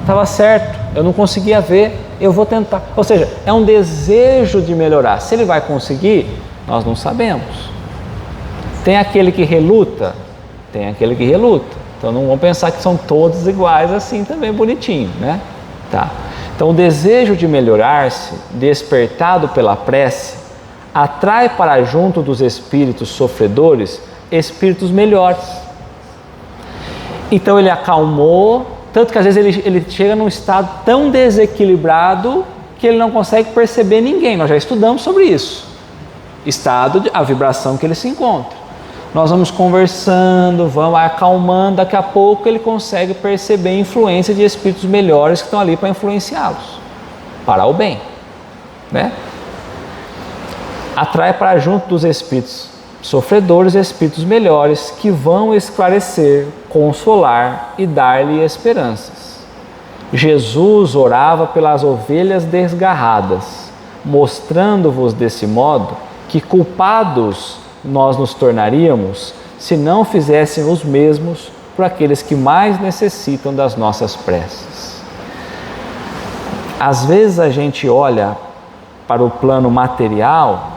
S1: Estava certo, eu não conseguia ver, eu vou tentar. Ou seja, é um desejo de melhorar. Se ele vai conseguir, nós não sabemos. Tem aquele que reluta? Tem aquele que reluta. Então não vamos pensar que são todos iguais assim também, bonitinho, né? Tá. Então o desejo de melhorar-se, despertado pela prece, atrai para junto dos espíritos sofredores espíritos melhores. Então ele acalmou, tanto que às vezes ele chega num estado tão desequilibrado que ele não consegue perceber ninguém. Nós já estudamos sobre isso. Estado, a vibração que ele se encontra. Nós vamos conversando, vamos acalmando, daqui a pouco ele consegue perceber a influência de espíritos melhores que estão ali para influenciá-los, para o bem, né? Atrai para junto dos espíritos sofredores espíritos melhores que vão esclarecer, consolar e dar-lhe esperanças. Jesus orava pelas ovelhas desgarradas, mostrando-vos desse modo que culpados nós nos tornaríamos se não fizéssemos os mesmos por aqueles que mais necessitam das nossas preces. Às vezes a gente olha para o plano material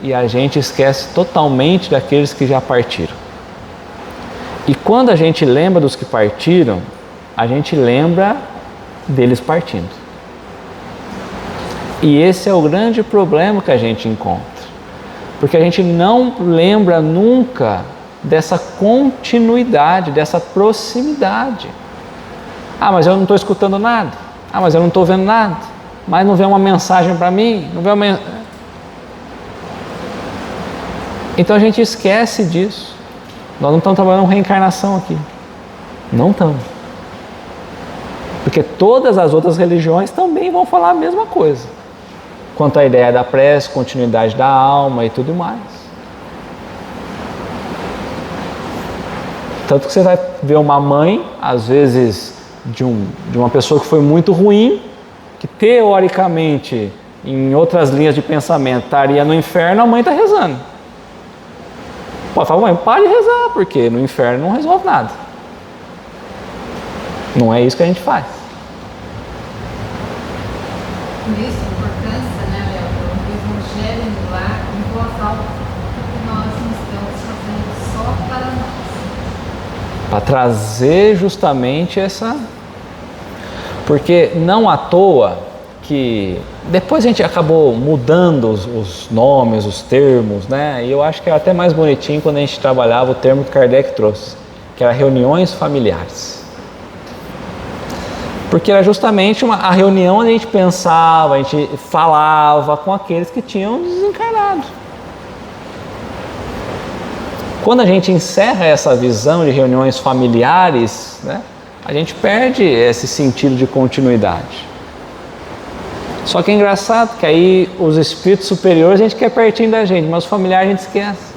S1: e a gente esquece totalmente daqueles que já partiram. E quando a gente lembra dos que partiram, a gente lembra deles partindo. E esse é o grande problema que a gente encontra. Porque a gente não lembra nunca dessa continuidade, dessa proximidade. Ah, mas eu não estou escutando nada. Ah, mas eu não estou vendo nada. Mas não vem uma mensagem para mim, não vem uma... Então a gente esquece disso. Nós não estamos trabalhando reencarnação aqui. Não estamos. Porque todas as outras religiões também vão falar a mesma coisa. Quanto à ideia da prece, continuidade da alma e tudo mais. Tanto que você vai ver uma mãe, às vezes, de uma pessoa que foi muito ruim, que teoricamente, em outras linhas de pensamento, estaria no inferno, a mãe está rezando. Pode falar, mãe, pare de rezar, porque no inferno não resolve nada. Não é isso que a gente faz.
S7: Por isso a importância, né, Léo, do Evangelho no lar, em voz alta, que nós não estamos fazendo só para nós.
S1: Para trazer justamente essa... Porque não à toa que depois a gente acabou mudando os nomes, os termos, né? E eu acho que era até mais bonitinho quando a gente trabalhava o termo que Kardec trouxe, que era reuniões familiares. Porque era justamente a reunião onde a gente pensava, a gente falava com aqueles que tinham desencarnado. Quando a gente encerra essa visão de reuniões familiares, né, a gente perde esse sentido de continuidade. Só que é engraçado que aí os espíritos superiores a gente quer pertinho da gente, mas os familiares a gente esquece.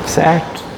S1: Certo?